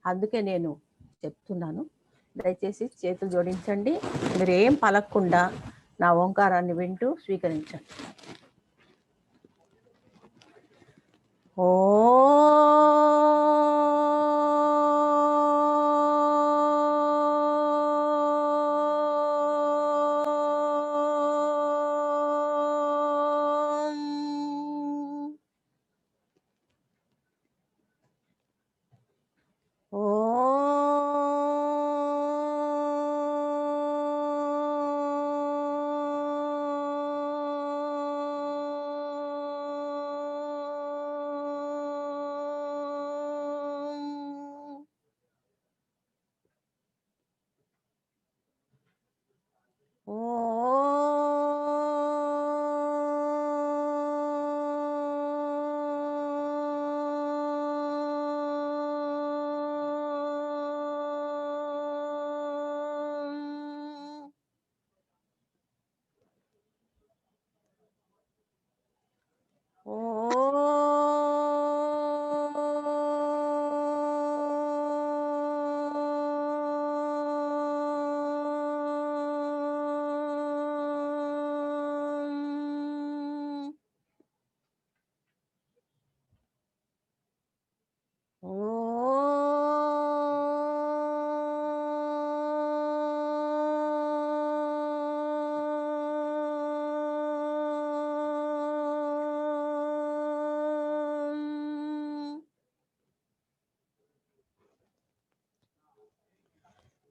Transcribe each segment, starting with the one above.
అందుకే నేను చెప్తున్నాను. దయచేసి చేతులు జోడించండి. మీరు ఏం పలకకుండా నా ఓంకారాన్ని వింటూ స్వీకరించండి. ఓ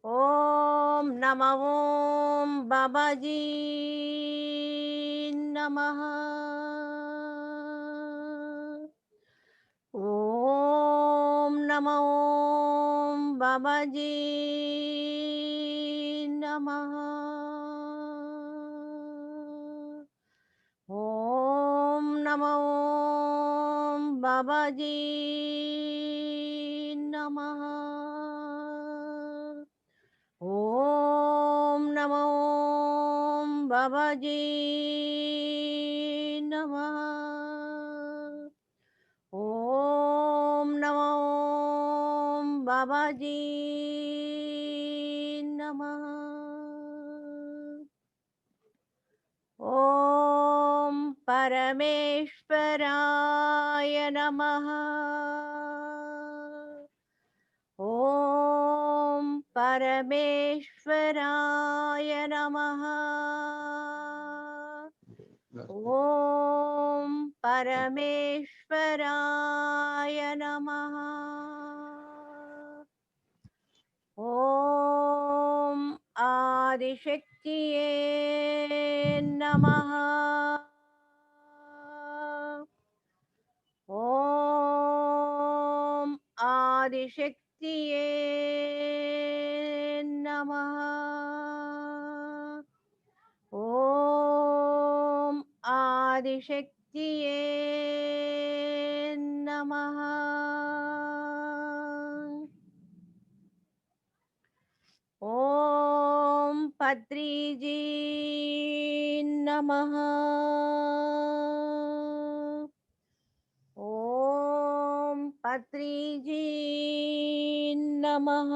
ఓం నమ ఓం బాబాజీ నమః. ఓం నమ ఓం బాబాజీ నమః. ఓం నమ ఓం బాబాజీ నమః. ఓం నమ ఓం బాబాజీ నమః. ఓం నమ ఓం బాబాజీ నమః. ఓం పరమేశ్వరాయ నమః. ఓం పరమేశ్వరాయ నమః. ఓం పరమేశ్వరాయ నమః. ఓం ఆదిశక్తియే నమః. ఓం ఆదిశక్తియే నమః. ఓం ఆదిశక్తియే నమః. ఓం పత్రిజీ నమః. ఓం పత్రిజీ నమః.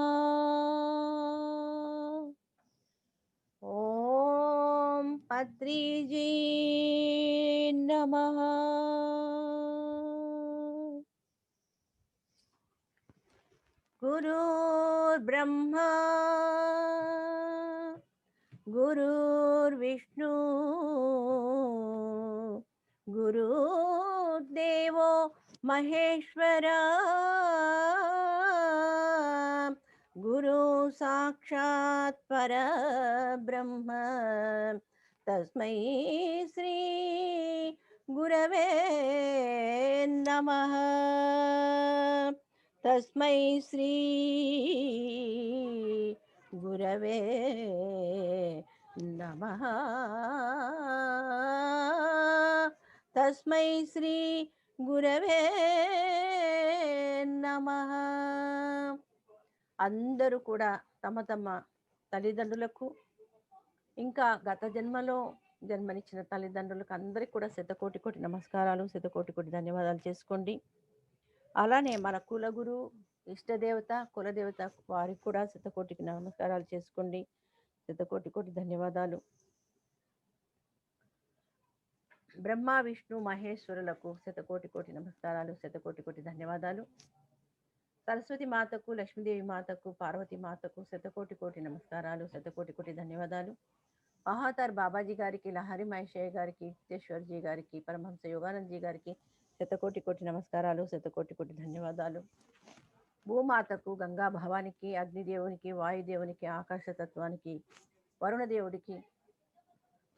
ఓం పత్రిజీ నమః. గురుర్బ్రహ్మా గురుర్విష్ణు గురుర్దేవో మహేశ్వర గురు సాక్షాత్ పరబ్రహ్మ తస్మై శ్రీ గురవే నమః. తస్మై శ్రీ గురవే నమః. తస్మై శ్రీ గురవే నమః. అందరూ కూడా తమ తమ తల్లిదండ్రులకు ఇంకా గత జన్మలో జన్మనిచ్చిన తల్లిదండ్రులకు అందరికీ కూడా శతకోటి కోటి నమస్కారాలు, శతకోటి కోటి ధన్యవాదాలు చేసుకోండి. అలానే మన కులగురు ఇష్టదేవత కులదేవత వారికి కూడా శతకోటికి నమస్కారాలు చేసుకోండి. శతకోటి ధన్యవాదాలు. బ్రహ్మ విష్ణు మహేశ్వరులకు శతకోటి నమస్కారాలు, శతకోటి ధన్యవాదాలు. సరస్వతి మాతకు, లక్ష్మీదేవి మాతకు, పార్వతి మాతకు శతకోటి నమస్కారాలు, శతకోటి ధన్యవాదాలు. మహాతార్ బాబాజీ గారికి, లహరి మహేశ్వరి గారికి, యుక్తేశ్వర్జీ గారికి, పరమహంస యోగానందజీ గారికి శతకోటి నమస్కారాలు, శతకోటి ధన్యవాదాలు. భూమాతకు, గంగా భవానికి, అగ్నిదేవునికి, వాయుదేవునికి, ఆకాశతత్వానికి, వరుణదేవుడికి,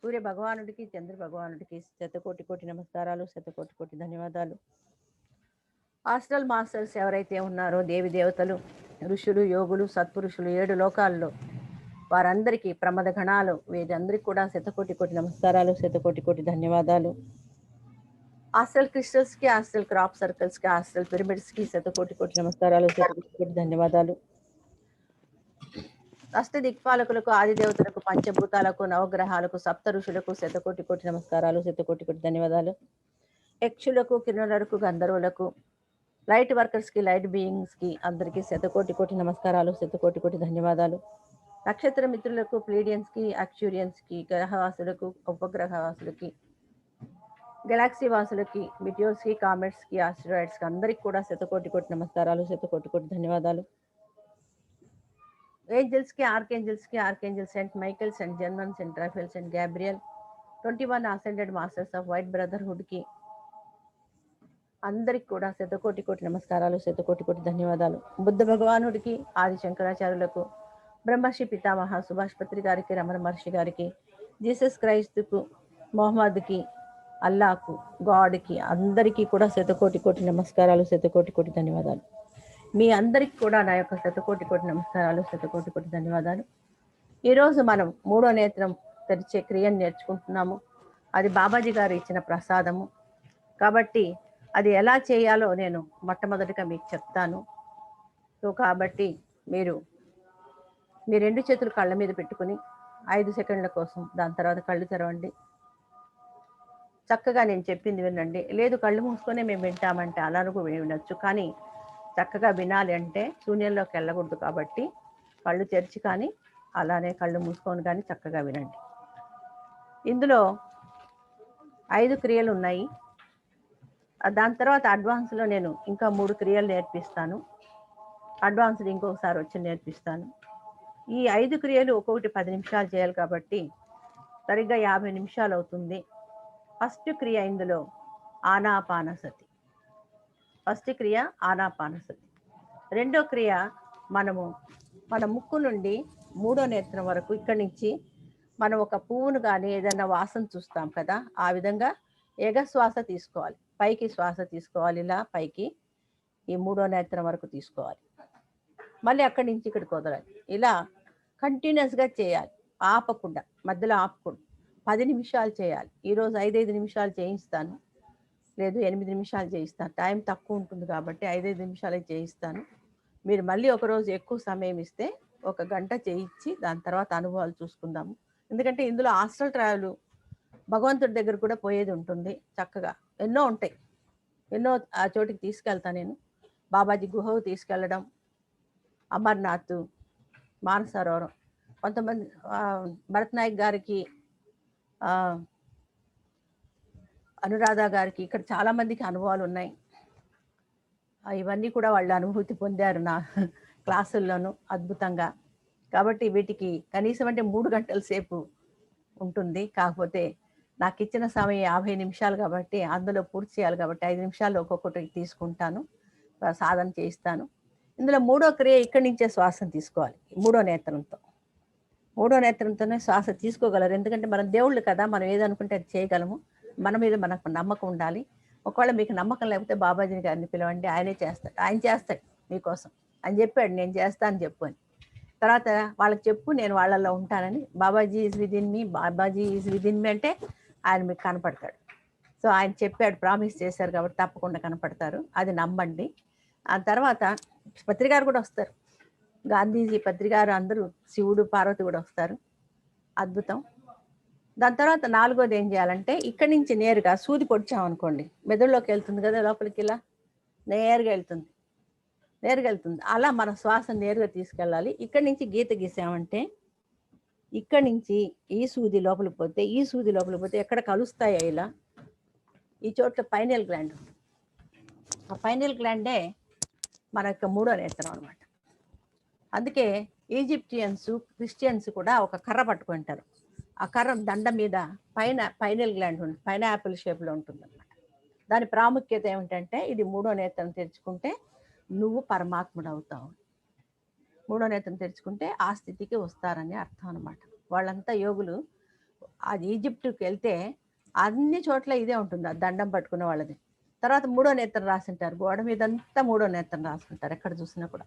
సూర్య భగవానుడికి, చంద్ర భగవానుడికి శతకోటి నమస్కారాలు, శతకోటి ధన్యవాదాలు. హాస్టల్ మాస్టర్స్ ఎవరైతే ఉన్నారో దేవి దేవతలు, ఋషులు, యోగులు, సత్పురుషులు 7 లోకాల్లో వారందరికీ, ప్రమద గణాలు వీరందరికీ కూడా శతకోటి నమస్కారాలు, శతకోటి ధన్యవాదాలు. హాస్టల్ క్రిస్టల్స్కి, హాస్టల్ క్రాప్ సర్కిల్స్కి, హాస్టల్ పిరమిడ్స్కి శతకోటి నమస్కారాలు, శతకోటి ధన్యవాదాలు. అష్ట దిక్పాలకులకు, ఆది దేవతలకు, పంచభూతాలకు, నవగ్రహాలకు, సప్త ఋషులకు శతకోటి నమస్కారాలు, శతకోటి ధన్యవాదాలు. యక్షులకు, కిన్నరులకు, గంధర్వులకు, లైట్ వర్కర్స్కి, లైట్ బీయింగ్స్కి అందరికీ శతకోటి నమస్కారాలు, శతకోటి ధన్యవాదాలు. నక్షత్ర మిత్రులకు, ప్లీడియన్స్కి, అక్యూరియన్స్కి, గ్రహవాసులకు, ఉపగ్రహవాసులకి, గెలాక్సీ వాసులకి, మిటియోర్స్కి, కామెట్స్కి, ఆస్ట్రాయిడ్స్కి అందరికీ కూడా శతకోటి నమస్కారాలు, శతకోటి ధన్యవాదాలు. ఏంజల్స్కి, archangel saint Michael, saint Germain, saint Raphael, saint Gabriel, 21 ascended masters of white బ్రదర్హుడ్కి అందరికి కూడా శతకోటి నమస్కారాలు, శతకోటి ధన్యవాదాలు. బుద్ధ భగవానుడికి, ఆది శంకరాచార్యులకు, బ్రహ్మర్షి పితామహ సుభాష్ పత్రి గారికి, రమణ మహర్షి గారికి, జీసస్ క్రైస్తుకు, మొహమ్మద్కి, అల్లాకు, గాడ్కి అందరికీ కూడా శతకోటి నమస్కారాలు, శతకోటి ధన్యవాదాలు. మీ అందరికి కూడా నా యొక్క శతకోటి నమస్కారాలు, శతకోటి ధన్యవాదాలు. ఈరోజు మనం 3వ నేత్రం తెరిచే క్రియను నేర్చుకుంటున్నాము. అది బాబాజీ గారు ఇచ్చిన ప్రసాదము కాబట్టి అది ఎలా చేయాలో నేను మొట్టమొదటిగా మీకు చెప్తాను. సో కాబట్టి మీరు మీ 2 చేతులు కళ్ళ మీద పెట్టుకుని 5 సెకండ్ల కోసం, దాని తర్వాత కళ్ళు తెరవండి. చక్కగా నేను చెప్పింది వినండి. లేదు కళ్ళు మూసుకొనే మేము వింటామంటే అలాగే వినొచ్చు, కానీ చక్కగా వినాలి అంటే శూన్యంలోకి వెళ్ళకూడదు. కాబట్టి కళ్ళు తెరిచి కానీ అలానే కళ్ళు మూసుకొని కానీ చక్కగా వినండి. ఇందులో 5 క్రియలు ఉన్నాయి. దాని తర్వాత అడ్వాన్స్లో నేను ఇంకా 3 క్రియలు నేర్పిస్తాను. అడ్వాన్స్డ్ ఇంకొకసారి వచ్చి నేర్పిస్తాను. ఈ 5 క్రియలు ఒక్కొక్కటి 10 నిమిషాలు చేయాలి కాబట్టి సరిగ్గా 50 నిమిషాలు అవుతుంది. ఫస్ట్ క్రియ ఇందులో ఆనాపానసతి. ఫస్ట్ క్రియ ఆనాపానసతి. రెండో క్రియ మన ముక్కు నుండి 3వ నేత్రం వరకు, ఇక్కడి నుంచి మనం ఒక పువ్వును కానీ ఏదైనా వాసన చూస్తాం కదా, ఆ విధంగా ఎగశ్వాస తీసుకోవాలి. పైకి శ్వాస తీసుకోవాలి, ఇలా పైకి ఈ 3వ నేత్రం వరకు తీసుకోవాలి. మళ్ళీ అక్కడి నుంచి ఇక్కడికి వదలాలి. ఇలా కంటిన్యూస్గా చేయాలి, ఆపకుండా, మధ్యలో ఆపకుండా 10 నిమిషాలు చేయాలి. ఈరోజు 5 నిమిషాలు చేయిస్తాను, లేదు 8 నిమిషాలు చేయిస్తాను. టైం తక్కువ ఉంటుంది కాబట్టి 5 నిమిషాలే చేయిస్తాను. మీరు మళ్ళీ ఒకరోజు ఎక్కువ సమయం ఇస్తే 1 గంట చేయించి దాని తర్వాత అనుభవాలు చూసుకుందాము. ఎందుకంటే ఇందులో హాస్టల్ ట్రావెల్, భగవంతుడి దగ్గర కూడా పోయేది ఉంటుంది. చక్కగా ఎన్నో ఉంటాయి, ఎన్నో ఆ చోటికి తీసుకెళ్తాను నేను. బాబాజీ గుహకు తీసుకెళ్ళడం, అమర్నాథ్, మానసరోవరం, కొంతమంది భరత్ నాయక్ గారికి, అనురాధ గారికి, ఇక్కడ చాలామందికి అనుభవాలు ఉన్నాయి. ఇవన్నీ కూడా వాళ్ళు అనుభూతి పొందారు నా క్లాసుల్లోనూ అద్భుతంగా. కాబట్టి వీటికి కనీసం అంటే 3 గంటల సేపు ఉంటుంది. కాకపోతే నాకు ఇచ్చిన సమయం 50 నిమిషాలు కాబట్టి అందులో పూర్తి చేయాలి కాబట్టి 5 నిమిషాలు ఒక్కొక్కటి తీసుకుంటాను, సాధన చేయిస్తాను. ఇందులో 3వ క్రియ ఇక్కడి నుంచే శ్వాసను తీసుకోవాలి. 3వ నేత్రంతో, 3వ నేత్రంతోనే శ్వాస తీసుకోగలరు. ఎందుకంటే మనం దేవుళ్ళు కదా, మనం ఏదనుకుంటే అది చేయగలము. మన మీద మనకు నమ్మకం ఉండాలి. ఒకవేళ మీకు నమ్మకం లేకపోతే బాబాజీ గారిని పిలవండి, ఆయనే చేస్తాడు. ఆయన చేస్తాడు మీకోసం అని చెప్పాడు. నేను చేస్తాను చెప్పు అని. తర్వాత వాళ్ళకి చెప్పు నేను వాళ్ళల్లో ఉంటానని. Babaji is within me, Babaji is within me అంటే ఆయన మీకు కనపడతాడు. సో ఆయన చెప్పాడు, ప్రామిస్ చేశారు కాబట్టి తప్పకుండా కనపడతారు. అది నమ్మండి. ఆ తర్వాత పత్రికారు కూడా వస్తారు, గాంధీజీ, పత్రికారు, అందరూ, శివుడు, పార్వతి కూడా వస్తారు. అద్భుతం. దాని తర్వాత 4వది ఏం చేయాలంటే ఇక్కడి నుంచి నేరుగా సూది పొడిచామనుకోండి, మెదడులోకి వెళ్తుంది కదా, లోపలికి ఇలా నేరుగా వెళ్తుంది. నేరుగా వెళ్తుంది. అలా మన శ్వాస నేరుగా తీసుకెళ్ళాలి. ఇక్కడి నుంచి గీత గీసామంటే ఇక్కడి నుంచి ఈ సూది లోపలికి పోతే, ఈ సూది లోపలికి పోతే ఎక్కడ కలుస్తాయో ఇలా ఈ చోట్ల పైనల్ గ్లాండ్. ఆ పైనల్ గ్లాండే మన యొక్క మూడో నేత్రం అనమాట. అందుకే ఈజిప్టియన్స్, క్రిస్టియన్స్ కూడా ఒక కర్ర పట్టుకుంటారు. ఆ కర్ర దండ మీద పైనల్ గ్లాండ్ ఉంటుంది, పైనాపిల్ షేప్లో ఉంటుంది అనమాట. దాని ప్రాముఖ్యత ఏమిటంటే ఇది మూడో నేత్రం తెరుచుకుంటే నువ్వు పరమాత్ముడు అవుతావు. మూడో నేత్రం తెరుచుకుంటే ఆ స్థితికి వస్తారని అర్థం అనమాట. వాళ్ళంతా యోగులు. అది ఈజిప్టుకి వెళ్తే అన్ని చోట్ల ఇదే ఉంటుంది, ఆ దండం పట్టుకునే వాళ్ళది. తర్వాత మూడో నేత్రం రాసింటారు, గోడ మీదంతా మూడో నేత్రం రాసుకుంటారు ఎక్కడ చూసినా కూడా.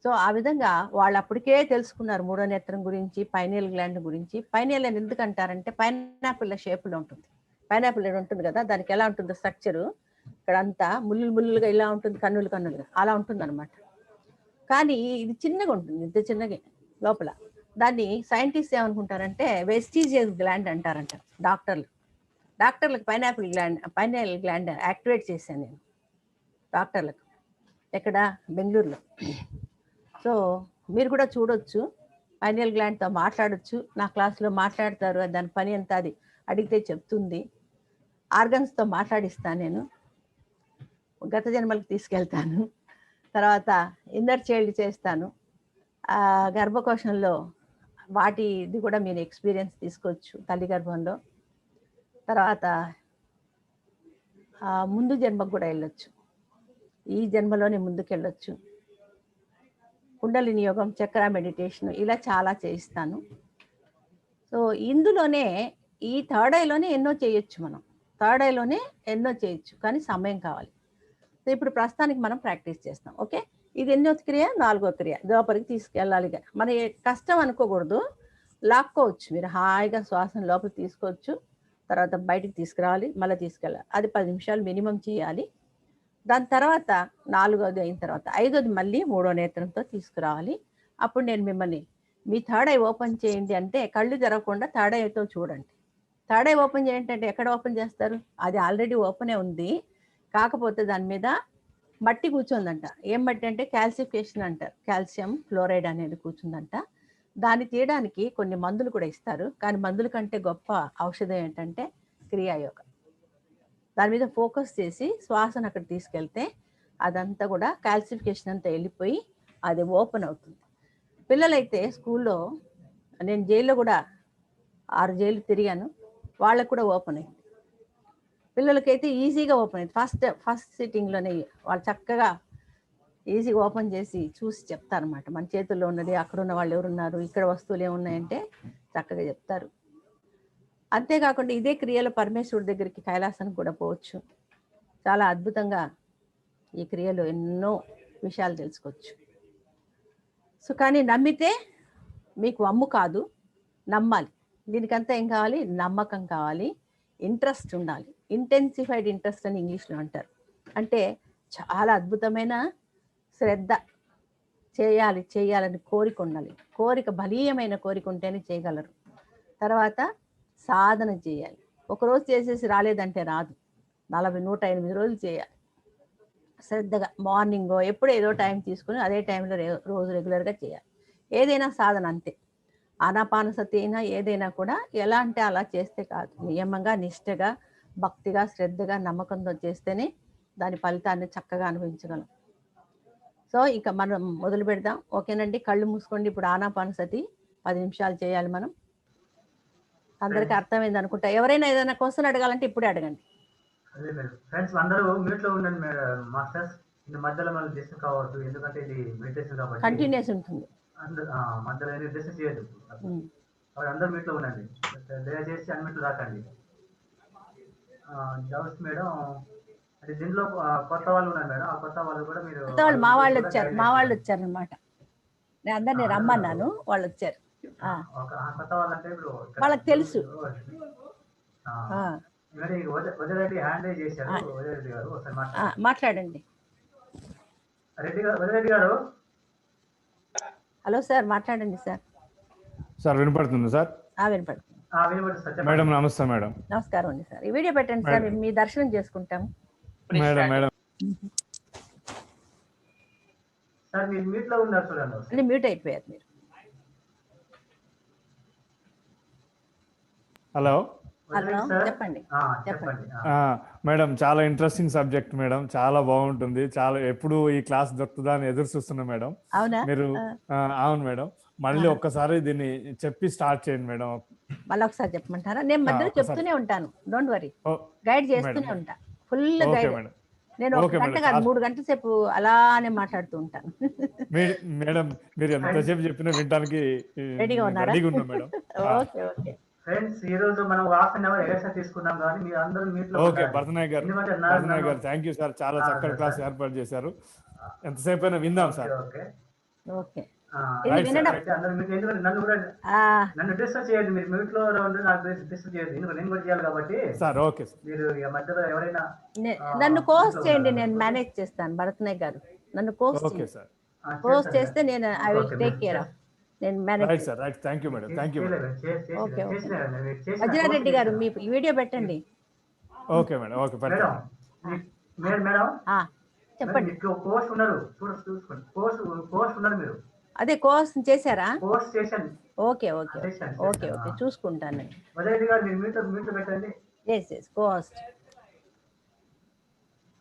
సో ఆ విధంగా వాళ్ళు అప్పటికే తెలుసుకున్నారు మూడో నేత్రం గురించి, పైనల్ గ్లాండ్ గురించి. పైనల్ అని ఎందుకు అంటారంటే పైనాపిల్ షేప్లో ఉంటుంది. పైనాపిల్ ఉంటుంది కదా, దానికి ఎలా ఉంటుంది స్ట్రక్చరు, ఇక్కడంతా ముళ్ళుగా ఇలా ఉంటుంది, కన్నులుగా అలా ఉంటుంది అనమాట. కానీ ఇది చిన్నగా ఉంటుంది, ఇంత చిన్నగా లోపల. దాన్ని సైంటిస్ట్ ఏమనుకుంటారంటే వెస్టీజియస్ గ్లాండ్ అంటారంట డాక్టర్లకు. పైనల్ గ్లాండ్ యాక్టివేట్ చేశాను నేను డాక్టర్లకు, ఎక్కడ బెంగళూరులో. సో మీరు కూడా చూడొచ్చు, పైనల్ గ్లాండ్తో మాట్లాడొచ్చు. నా క్లాస్లో మాట్లాడతారు, దాని పని అంతా అది అడిగితే చెప్తుంది. ఆర్గన్స్తో మాట్లాడిస్తాను నేను, గత జన్మలకు తీసుకెళ్తాను. తర్వాత ఇన్నర్ చైల్డ్ చేస్తాను, గర్భకోశంలో వాటిది కూడా మీరు ఎక్స్పీరియన్స్ తీసుకోవచ్చు తల్లి గర్భంలో. తర్వాత ముందు జన్మకు కూడా వెళ్ళొచ్చు, ఈ జన్మలోనే ముందుకు వెళ్ళొచ్చు. కుండలిని యోగం, చక్ర మెడిటేషన్, ఇలా చాలా చేయిస్తాను. సో ఇందులోనే ఈ థర్డ్ ఐలోనే ఎన్నో చేయొచ్చు, మనం థర్డ్ ఐలోనే ఎన్నో చేయొచ్చు, కానీ సమయం కావాలి. సో ఇప్పుడు ప్రస్తుతానికి మనం ప్రాక్టీస్ చేస్తాం. ఓకే, ఇది ఎన్నో క్రియ? 4వ క్రియ. లోపలికి తీసుకెళ్ళాలి. మన కష్టం అనుకోకూడదు, లాక్కోవచ్చు. మీరు హాయిగా శ్వాసను లోపలికి తీసుకోవచ్చు, తర్వాత బయటికి తీసుకురావాలి, మళ్ళీ తీసుకెళ్ళాలి. అది 10 నిమిషాలు మినిమం చేయాలి. దాని తర్వాత 4వది అయిన తర్వాత 5వది మళ్ళీ మూడో నేత్రంతో తీసుకురావాలి. అప్పుడు నేను మిమ్మల్ని మీ థర్డ్ ఐ ఓపెన్ చేయండి అంటే కళ్ళు తెరవకుండా థర్డ్ ఐతో చూడండి. థర్డ్ ఐ ఓపెన్ చేయండి అంటే ఎక్కడ ఓపెన్ చేస్తారు? అది ఆల్రెడీ ఓపెనే ఉంది, కాకపోతే దాని మీద మట్టి కూర్చుందంట. ఏం మట్టి అంటే క్యాల్సిఫికేషన్ అంటారు, కాల్షియం ఫ్లోరైడ్ అనేది కూర్చుందంట. దాన్ని తీయడానికి కొన్ని మందులు కూడా ఇస్తారు, కానీ మందుల కంటే గొప్ప ఔషధం ఏంటంటే క్రియాయోగం. దాని మీద ఫోకస్ చేసి శ్వాసను అక్కడ తీసుకెళ్తే అదంతా కూడా కాల్సిఫికేషన్ అంతా వెళ్ళిపోయి అది ఓపెన్ అవుతుంది. పిల్లలైతే స్కూల్లో, నేను జైల్లో కూడా 6 జైలు తిరిగాను, వాళ్ళకు కూడా ఓపెన్ అయింది. పిల్లలకైతే ఈజీగా ఓపెన్ అయింది. ఫస్ట్ సిట్టింగ్లోనే వాళ్ళు చక్కగా ఈజీగా ఓపెన్ చేసి చూసి చెప్తారనమాట. మన చేతుల్లో ఉన్నది, అక్కడ ఉన్న వాళ్ళు ఎవరున్నారు, ఇక్కడ వస్తువులు ఏమున్నాయంటే చక్కగా చెప్తారు. అంతేకాకుండా ఇదే క్రియలో పరమేశ్వరుడి దగ్గరికి, కైలాసానికి కూడా పోవచ్చు. చాలా అద్భుతంగా ఈ క్రియలో ఎన్నో విషయాలు తెలుసుకోవచ్చు. సో కానీ నమ్మితే మీకు అమ్ము కాదు, నమ్మాలి. దీనికంతా ఏం కావాలి? నమ్మకం కావాలి, ఇంట్రెస్ట్ ఉండాలి. ఇంటెన్సిఫైడ్ ఇంట్రెస్ట్ అని ఇంగ్లీష్లో అంటారు. అంటే చాలా అద్భుతమైన శ్రద్ధ, చేయాలని కోరిక ఉండాలి. కోరిక, బలీయమైన కోరిక ఉంటేనే చేయగలరు. తర్వాత సాధన చేయాలి. ఒకరోజు చేసేసి రాలేదంటే రాదు, 108 రోజులు చేయాలి శ్రద్ధగా. మార్నింగో ఎప్పుడో ఏదో టైం తీసుకుని అదే టైంలో రోజు రెగ్యులర్గా చేయాలి. ఏదైనా సాధన అంతే. ఆనాపానసతి అయినా ఏదైనా కూడా ఎలా అంటే అలా చేస్తే కాదు, నియమంగా, నిష్టగా, భక్తిగా, శ్రద్ధగా, నమ్మకంతో చేస్తేనే దాని ఫలితాన్ని చక్కగా అనుభవించగలం. సో ఇక మనం మొదలు పెడదాం. ఓకేనండి, కళ్ళు మూసుకోండి. ఇప్పుడు ఆనాపానసతి 10 నిమిషాలు చేయాలి మనం. అందరికీ అర్థమైంది అనుకుంటా. ఎవరైనా ఏదైనా క్వశ్చన్ అడగాలంటే ఇప్పుడే అడగండి. ఫ్రెండ్స్ అందరూ మ్యూట్ లో ఉండండి మాస్టర్స్. మధ్యలో మనం డిస్టర్బ్ కావద్దు, ఎందుకంటే ఇది మెడిటేషన్ కాబట్టి కంటిన్యూస్ ఉంటుంది. మధ్యలో డిస్టర్బ్ చేయదు. అందరూ మ్యూట్ లో ఉండండి, దయచేసి అన్మ్యూట్ రాకండి. జవస్ మేడం, అంటే దీంట్లో కొత్త వాళ్ళు ఉన్నారు మేడం, ఆ కొత్త వాళ్ళు కూడా మీరు మా వాళ్ళు వచ్చారు అనమాట. నేను అందరినీ రమ్మన్నాను, వాళ్ళు వచ్చారు. కొత్త వాళ్ళు అంటే ఇప్పుడు వాళ్ళకి తెలుసు. వదిరెడ్డి హ్యాండ్ రైజ్ చేశారు. వదిరెడ్డి గారు ఒకసారి మాట్లాడండి. వదిరెడ్డి గారు, హలో సార్, మాట్లాడండి సార్. సార్ వినపడుతుంది సార్? వినపడుతుంది మేడం. నమస్తే మేడం. నమస్కారం అండి సార్. ఈ వీడియో పెట్టండి సార్, మీ దర్శనం చేసుకుంటాం. మేడం సార్ మీరు మ్యూట్ లో ఉన్నారు చూడండి ఒకసారి. అంటే మ్యూట్ అయిపోయారు మీరు. హలో హలో, సార్ చెప్పండి. చెప్పండి. మేడం, చాలా ఇంట్రెస్టింగ్ సబ్జెక్ట్ మేడం, చాలా బాగుంటుంది. చాలా ఎప్పుడు ఈ క్లాస్ దొరుకుతుందా అని ఎదురు చూస్తున్నా మేడం. అవునా? మీరు అవును మేడం, మళ్ళీ ఒక్కసారి దీన్ని చెప్పి స్టార్ట్ చేయండి మేడం. మళ్ళీ ఒకసారి చెప్పమంటారా? నేను మధ్యలో ఒక్కసారి. చెప్తూనే ఉంటాను, డోంట్ వరీ. ఓ, గైడ్ మేడం చేస్తూనే ఉంటా, ఫుల్ ఓకే గైడ్. మేడం. నేను 1 ఓకే గంట మేడం, కాదు, చాలా 3 గంటల సేపు అలానే మాట్లాడుతూ ఉంటాను. మేడం, మీరు ఎంతసేపు చెప్పినా వినడానికి రెడీగా ఉన్నారా? రెడీగా ఉన్నాం మేడం. Okay okay. ఫ్రెండ్స్ ఈ రోజు మనం హాఫ్ అన్ అవర్ ఎక్స్ట్రా తీసుకున్నాం కానీ మీరు అందరూ మీట్ లో ఓకే ఉండాలి. భరతనాయక్ గారు, ఎందుకంటే భరతనాయక్ గారు థ్యాంక్ యూ సార్, చాలా చక్కటి క్లాస్ ఏర్పాటు చేశారు. ఎంతసేపు అయినా విందాం సార్. Okay okay. ఇది రైట్ సార్, వినడం. అయితే అందరూ మీకు ఎందుకంటే నన్ను కూడా నన్ను డిస్టర్బ్ చేయదు. మీరు మ్యూట్ లో ఉండి నాకు డిస్టర్బ్ చేయదు. ఎందుకంటే నేను కూడా చేయాలి కాబట్టి సార్. Okay sir. మీరు ఇక మధ్యలో ఎవరైనా నన్ను కోర్స్ mute లో చేయండి, ఉండాలి. నేను మేనేజ్ చేస్తాను. భరతనాయక్ గారు నన్ను కోర్స్ ఓకే చేయండి. సార్. కోర్స్ చేస్తాను చేస్తే నేను ఐ విల్ ఓకే, టేక్ మీరు కేర్ ఆఫ్. నేను manage right sir, right. Thank you madam, thank you madam. Okay okay. చేసిన వజ్రారెడ్డి గారు మీ వీడియో పెట్టండి. ఓకే మేడం, ఓకే మేడం పెడతాను. మేడం మేడం చెప్పండి. మీకు కోర్స్ ఉన్నారు చూసుకోండి. కోర్స్ ఉన్నారు మీరు. అదే కోర్స్ చేశారా? కోర్స్ చేశాను. ఓకే ఓకే చేశాను, ఓకే ఓకే, చూసుకుంటాను. వజ్రారెడ్డి గారు మీరు మ్యూట్ పెట్టండి. ఎస్ కోస్ట్.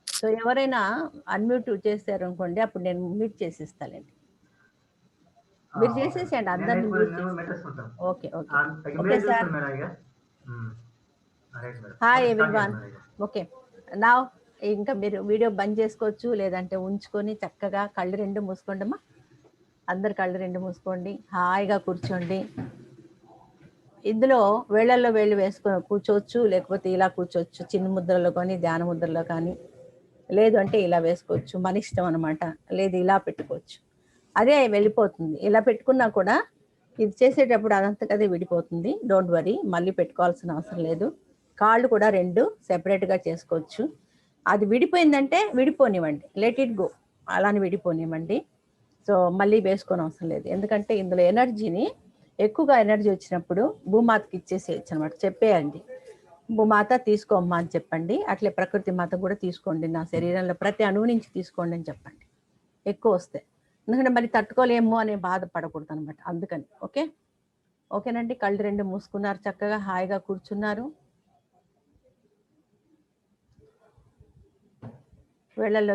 సో ఎవరైనా అన్మ్యూట్ చేశారు అనుకోండి, అప్పుడు నేను మ్యూట్ చేసిస్తానండి. మీరు చేసేసేయండి, అందరిని మ్యూట్ చేసి. Okay okay okay sir. Hi everyone. Okay, నా ఇంకా మీరు వీడియో బంద్ చేసుకోవచ్చు, లేదంటే ఉంచుకొని చక్కగా కళ్ళు 2 మూసుకోండమ్మా. అందరు కళ్ళు 2 మూసుకోండి, హాయిగా కూర్చోండి. ఇందులో వేళ్ళల్లో వేళ్ళు వేసుకొని కూర్చోవచ్చు, లేకపోతే ఇలా కూర్చోవచ్చు, చిన్న ముద్రలో కానీ ధ్యాన ముద్రలో కానీ, లేదు అంటే ఇలా వేసుకోవచ్చు, మన ఇష్టం అనమాట. లేదు ఇలా పెట్టుకోవచ్చు, అదే వెళ్ళిపోతుంది. ఇలా పెట్టుకున్నా కూడా ఇది చేసేటప్పుడు అదంతకదే విడిపోతుంది. డోంట్ వరీ, మళ్ళీ పెట్టుకోవాల్సిన అవసరం లేదు. కాళ్ళు కూడా 2 సెపరేట్గా చేసుకోవచ్చు. అది విడిపోయిందంటే విడిపోనివ్వండి, లెట్ ఇట్ గో, అలానే విడిపోనివ్వండి. సో మళ్ళీ వేసుకొని అవసరం లేదు, ఎందుకంటే ఇందులో ఎనర్జీని ఎక్కువగా ఎనర్జీ వచ్చినప్పుడు భూమాతకి ఇచ్చేసేయచ్చు అనమాట. చెప్పేయండి, భూమాత తీసుకోమ్మా అని చెప్పండి. అట్లే ప్రకృతి మాత కూడా తీసుకోండి, నా శరీరంలో ప్రతి అణువు నుంచి తీసుకోండి అని చెప్పండి ఎక్కువ వస్తే. ఎందుకంటే మరి తట్టుకోలేము అనే బాధపడకూడదు అనమాట, అందుకని. ఓకే ఓకేనండి. కళ్ళు 2 మూసుకున్నారు, చక్కగా హాయిగా కూర్చున్నారు. వేళ్ళల్లో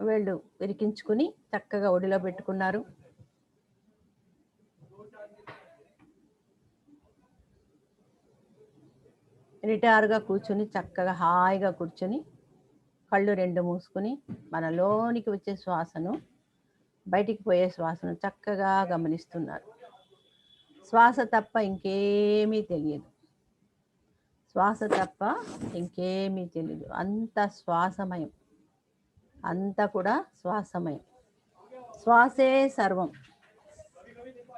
వేళ్ళు విరికించుకుని చక్కగా ఒడిలో పెట్టుకున్నారు. రిటైర్గా కూర్చుని చక్కగా హాయిగా కూర్చుని కళ్ళు 2 మూసుకుని మన లోనికి వచ్చే శ్వాసను, బయటికి పోయే శ్వాసను చక్కగా గమనిస్తున్నారు. శ్వాస తప్ప ఇంకేమీ తెలియదు, శ్వాస తప్ప ఇంకేమీ తెలియదు. అంత శ్వాసమయం, అంతా కూడా శ్వాసమయం. శ్వాసే సర్వం,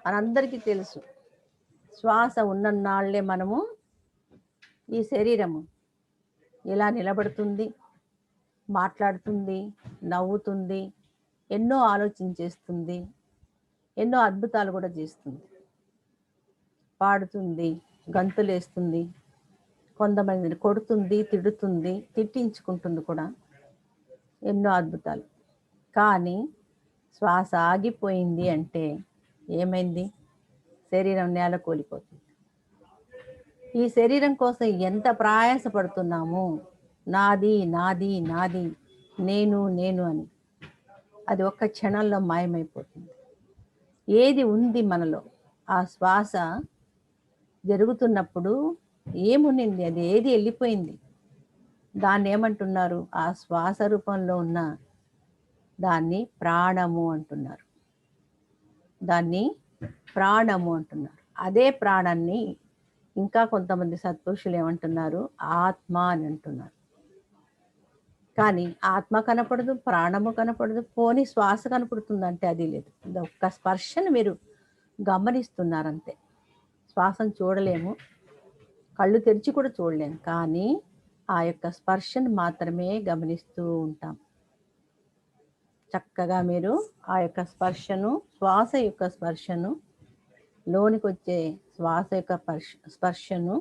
మనందరికీ తెలుసు. శ్వాస ఉన్నన్నాళ్లే మనము, ఈ శరీరము ఇలా నిలబడుతుంది, మాట్లాడుతుంది, నవ్వుతుంది, ఎన్నో ఆలోచించేస్తుంది, ఎన్నో అద్భుతాలు కూడా చేస్తుంది. పాడుతుంది, గంతులేస్తుంది, కొంతమందిని కొడుతుంది, తిడుతుంది, తిట్టించుకుంటుంది కూడా, ఎన్నో అద్భుతాలు. కానీ శ్వాస ఆగిపోయింది అంటే ఏమైంది? శరీరం నేల కూలిపోతుంది. ఈ శరీరం కోసం ఎంత ప్రయాసపడుతున్నాము, నాది నాది నాది, నేను నేను అని, అది ఒక్క క్షణంలో మాయమైపోతుంది. ఏది ఉంది మనలో, ఆ శ్వాస జరుగుతున్నప్పుడు ఏమునింది, అది ఏది వెళ్ళిపోయింది, దాన్ని ఏమంటున్నారు? ఆ శ్వాస రూపంలో ఉన్న దాన్ని ప్రాణము అంటున్నారు, దాన్ని ప్రాణము అంటున్నారు. అదే ప్రాణాన్ని ఇంకా కొంతమంది సత్పురుషులు ఏమంటున్నారు? ఆత్మ అని అంటున్నారు. కానీ ఆత్మ కనపడదు, ప్రాణము కనపడదు, పోనీ శ్వాస కనపడుతుందంటే అది లేదు. ఒక్క స్పర్శను మీరు గమనిస్తున్నారంతే. శ్వాసను చూడలేము, కళ్ళు తెరిచి కూడా చూడలేము, కానీ ఆ యొక్క స్పర్శను మాత్రమే గమనిస్తూ ఉంటాం. చక్కగా మీరు ఆ యొక్క స్పర్శను, శ్వాస యొక్క స్పర్శను, లోనికి వచ్చే శ్వాస యొక్క స్పర్శను,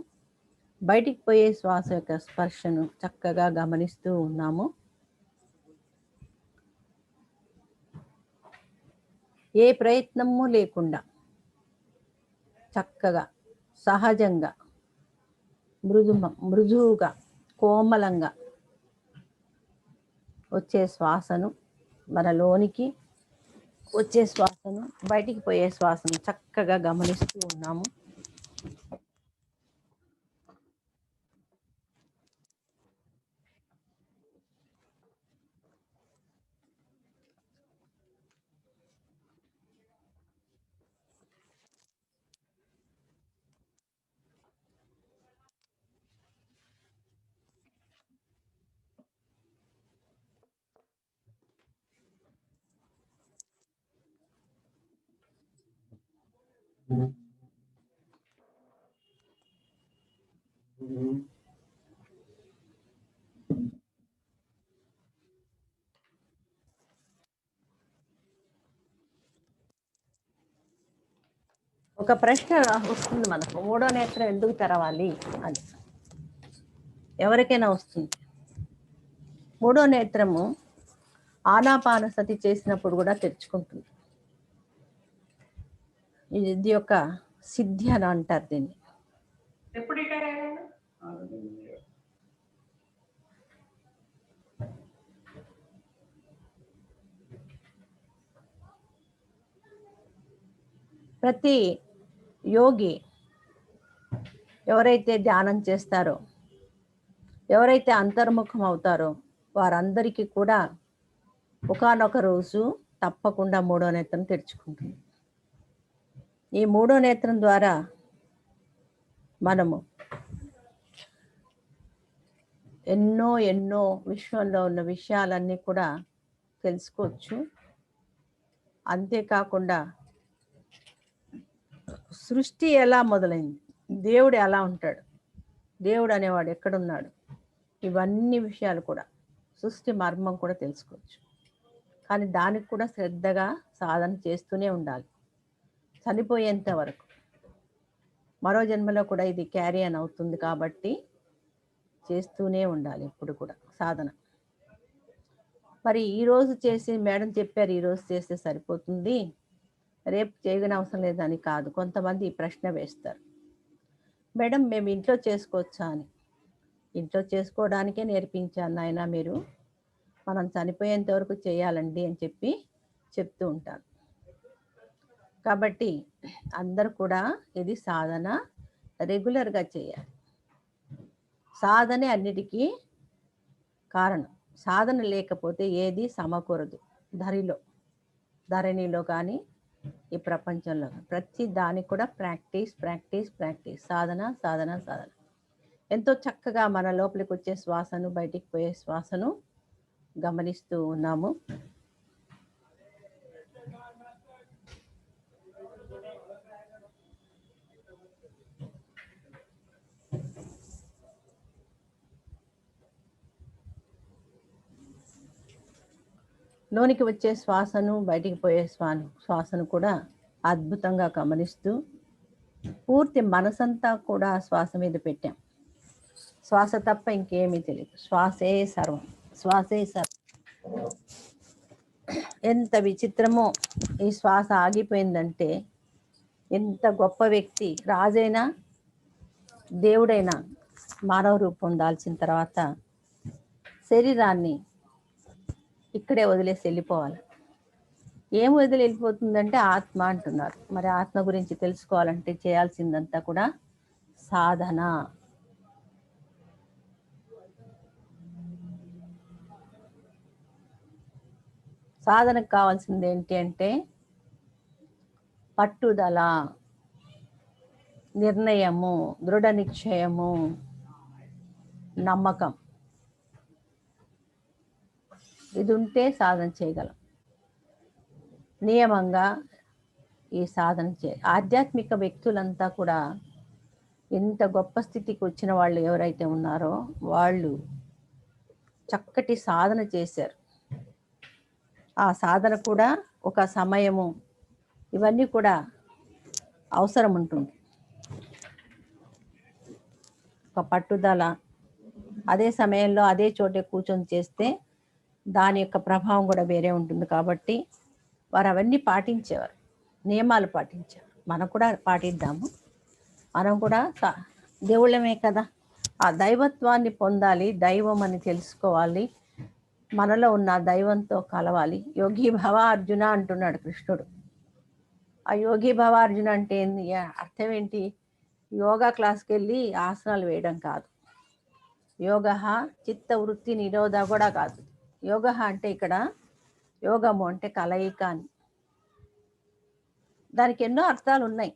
బయటికి పోయే శ్వాస యొక్క స్పర్శను చక్కగా గమనిస్తూ ఉన్నాము. ఏ ప్రయత్నము లేకుండా చక్కగా సహజంగా మృదువుగా కోమలంగా వచ్చే శ్వాసను, మనలోనికి వచ్చే శ్వాసను, బయటికి పోయే శ్వాసను చక్కగా గమనిస్తూ ఉన్నాము. ఒక ప్రశ్న వస్తుంది మనకు, మూడో నేత్రం ఎందుకు తెరవాలి అని ఎవరికైనా వస్తుంది. మూడో నేత్రము ఆనాపానసతి చేసినప్పుడు కూడా తెరుచుకుంటుంది. ఇది ఒక సిద్ధి అని అంటారు దీన్ని. ప్రతి యోగి ఎవరైతే ధ్యానం చేస్తారో, ఎవరైతే అంతర్ముఖం అవుతారో వారందరికీ కూడా ఒకానొక రోజు తప్పకుండా మూడో నేత్రం తెరుచుకుంటుంది. ఈ మూడో నేత్రం ద్వారా మనము ఎన్నో ఎన్నో విశ్వంలో ఉన్న విషయాలన్నీ కూడా తెలుసుకోవచ్చు. అంతేకాకుండా సృష్టి ఎలా మొదలైంది, దేవుడు ఎలా ఉంటాడు, దేవుడు అనేవాడు ఎక్కడున్నాడు, ఇవన్నీ విషయాలు కూడా సృష్టి మర్మం కూడా తెలుసుకోవచ్చు. కానీ దానికి కూడా శ్రద్ధగా సాధన చేస్తూనే ఉండాలి చనిపోయేంత వరకు. మరో జన్మలో కూడా ఇది క్యారీ ఆన్ అవుతుంది కాబట్టి చేస్తూనే ఉండాలి ఎప్పుడు కూడా సాధన. మరి ఈరోజు చేసి మేడం చెప్పారు ఈరోజు చేస్తే సరిపోతుంది, రేపు చేయని అవసరం లేదని కాదు. కొంతమంది ఈ ప్రశ్న వేస్తారు, మేడం మేము ఇంట్లో చేసుకోవచ్చా అని. ఇంట్లో చేసుకోవడానికే నేర్పించాను నాయన, మీరు మనం చనిపోయేంత వరకు చేయాలండి అని చెప్తూ ఉంటాను. కాబట్టి అందరు కూడా ఇది సాధన రెగ్యులర్గా చేయాలి. సాధనే అన్నిటికీ కారణం. సాధన లేకపోతే ఏది సమకూరదు. ధరణిలో కానీ ఈ ప్రపంచంలో ప్రతి దానికి కూడా ప్రాక్టీస్ ప్రాక్టీస్ ప్రాక్టీస్, సాధన సాధన సాధన. ఎంతో చక్కగా మన లోపలికి వచ్చే శ్వాసను, బయటికి పోయే శ్వాసను గమనిస్తూ ఉన్నాము. లోనికి వచ్చే శ్వాసను, బయటికి పోయే శ్వాసను కూడా అద్భుతంగా గమనిస్తూ పూర్తి మనసంతా కూడా శ్వాస మీద పెట్టాం. శ్వాస తప్ప ఇంకేమీ తెలియదు. శ్వాసే సర్వం, శ్వాసే సర్వం. ఎంత విచిత్రమో ఈ శ్వాస ఆగిపోయిందంటే, ఎంత గొప్ప వ్యక్తి, రాజైనా దేవుడైనా మానవ రూపం దాల్చిన తర్వాత శరీరాన్ని ఇక్కడే వదిలేసి వెళ్ళిపోవాలి. ఏం వదిలి వెళ్ళిపోతుందంటే ఆత్మ అంటున్నారు. మరి ఆత్మ గురించి తెలుసుకోవాలంటే చేయాల్సిందంతా కూడా సాధన. సాధనకు కావాల్సింది ఏంటి అంటే పట్టుదల, నిర్ణయము, దృఢ నిశ్చయము, నమ్మకం. ఇది ఉంటే సాధన చేయగలం. నియమంగా ఈ సాధన ఆధ్యాత్మిక వ్యక్తులంతా కూడా ఇంత గొప్ప స్థితికి వచ్చిన వాళ్ళు ఎవరైతే ఉన్నారో వాళ్ళు చక్కటి సాధన చేశారు. ఆ సాధన కూడా ఒక సమయము, ఇవన్నీ కూడా అవసరం ఉంటుంది. ఒక పట్టుదల, అదే సమయంలో అదే చోటే కూర్చొని చేస్తే దాని యొక్క ప్రభావం కూడా వేరే ఉంటుంది. కాబట్టి వారు అవన్నీ పాటించేవారు, నియమాలు పాటించేవారు. మనం కూడా పాటిద్దాము. మనం కూడా దేవుళ్ళమే కదా, ఆ దైవత్వాన్ని పొందాలి, దైవం అని తెలుసుకోవాలి, మనలో ఉన్న దైవంతో కలవాలి. యోగి భవ అర్జున అంటున్నాడు కృష్ణుడు. ఆ యోగి భవ అర్జున అంటే ఏంది, అర్థం ఏంటి? యోగా క్లాస్కి వెళ్ళి ఆసనాలు వేయడం కాదు. యోగ చిత్త వృత్తి నిరోధ కూడా కాదు. యోగ అంటే ఇక్కడ యోగము అంటే కలయిక అని. దానికి ఎన్నో అర్థాలు ఉన్నాయి.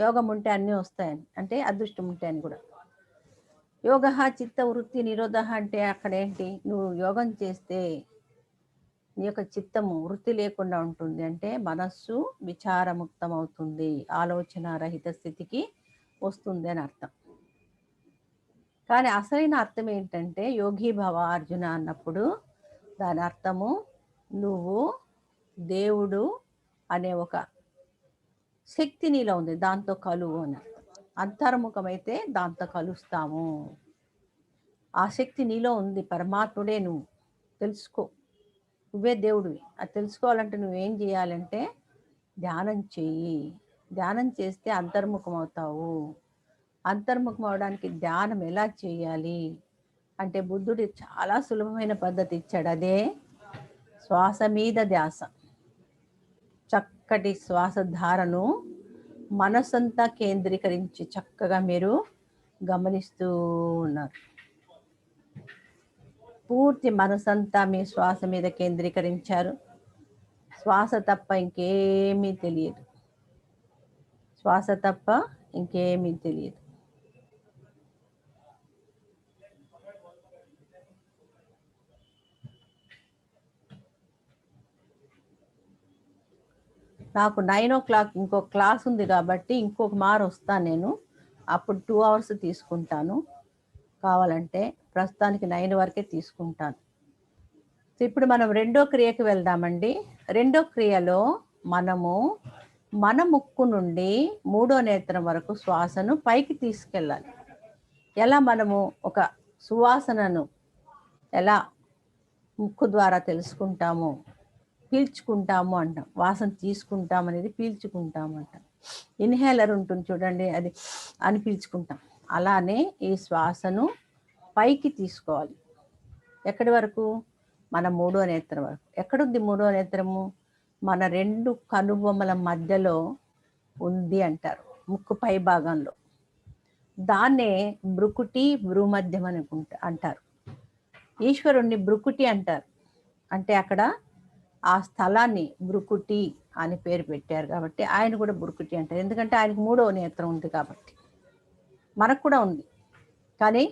యోగం ఉంటే అన్నీ వస్తాయని, అంటే అదృష్టం ఉంటే అని కూడా. యోగ చిత్త వృత్తి నిరోధ అంటే అక్కడ ఏంటి, నువ్వు యోగం చేస్తే నీ యొక్క చిత్తము వృత్తి లేకుండా ఉంటుంది, అంటే మనస్సు విచారముక్తం అవుతుంది, ఆలోచన రహిత స్థితికి వస్తుంది అని అర్థం. కానీ అసలైన అర్థం ఏంటంటే యోగి భవ అర్జున అన్నప్పుడు దాని అర్థము నువ్వు దేవుడు అనే ఒక శక్తి నీలో ఉంది, దాంతో కలువు అని అర్థం. అంతర్ముఖమైతే దాంతో కలుస్తాము. ఆ శక్తి నీలో ఉంది, పరమాత్ముడే నువ్వు, తెలుసుకో, నువ్వే దేవుడివి. అది తెలుసుకోవాలంటే నువ్వేం చేయాలంటే ధ్యానం చెయ్యి. ధ్యానం చేస్తే అంతర్ముఖం అవుతావు. అంతర్ముఖం అవడానికి ధ్యానం ఎలా చేయాలి అంటే బుద్ధుడు చాలా సులభమైన పద్ధతి ఇచ్చాడు. అదే శ్వాస మీద ధ్యాస. చక్కటి శ్వాసధారను మనసంతా కేంద్రీకరించి చక్కగా మీరు గమనిస్తూ ఉన్నారు. పూర్తి మనసంతా మీ శ్వాస మీద కేంద్రీకరించారు. శ్వాస తప్ప ఇంకేమీ తెలియదు. శ్వాస తప్ప ఇంకేమీ తెలియదు. నాకు 9 o'clock ఇంకో క్లాస్ ఉంది కాబట్టి ఇంకొక మారు వస్తాను నేను. అప్పుడు 2 hours తీసుకుంటాను కావాలంటే. ప్రస్తుతానికి 9 వరకే తీసుకుంటాను. ఇప్పుడు మనం రెండో క్రియకి వెళ్దామండి. రెండో క్రియలో మనము మన ముక్కు నుండి మూడో నేత్రం వరకు శ్వాసను పైకి తీసుకెళ్ళాలి. ఎలా మనము ఒక సువాసనను ఎలా ముక్కు ద్వారా తెలుసుకుంటాము, పీల్చుకుంటాము అంటాం. వాసన తీసుకుంటాం అనేది పీల్చుకుంటాము అంటాం. ఇన్హేలర్ ఉంటుంది చూడండి, అది అని పీల్చుకుంటాం. అలానే ఈ శ్వాసను పైకి తీసుకోవాలి. ఎక్కడి వరకు? మన మూడో నేత్రం వరకు. ఎక్కడుంది మూడో నేత్రము? మన రెండు కనుబొమ్మల మధ్యలో ఉంది అంటారు, ముక్కు పై భాగంలో. దాన్నే బ్రుకుటి భ్రూమధ్యం అని అంటారు. ఈశ్వరుణ్ణి బ్రుకుటి అంటారు. అంటే అక్కడ ఆ స్థలాన్ని బ్రుకుటి అని పేరు పెట్టారు కాబట్టి ఆయన కూడా బ్రుకుటి అంటారు. ఎందుకంటే ఆయనకు మూడో నేత్రం ఉంది కాబట్టి. మనకు కూడా ఉంది, కానీ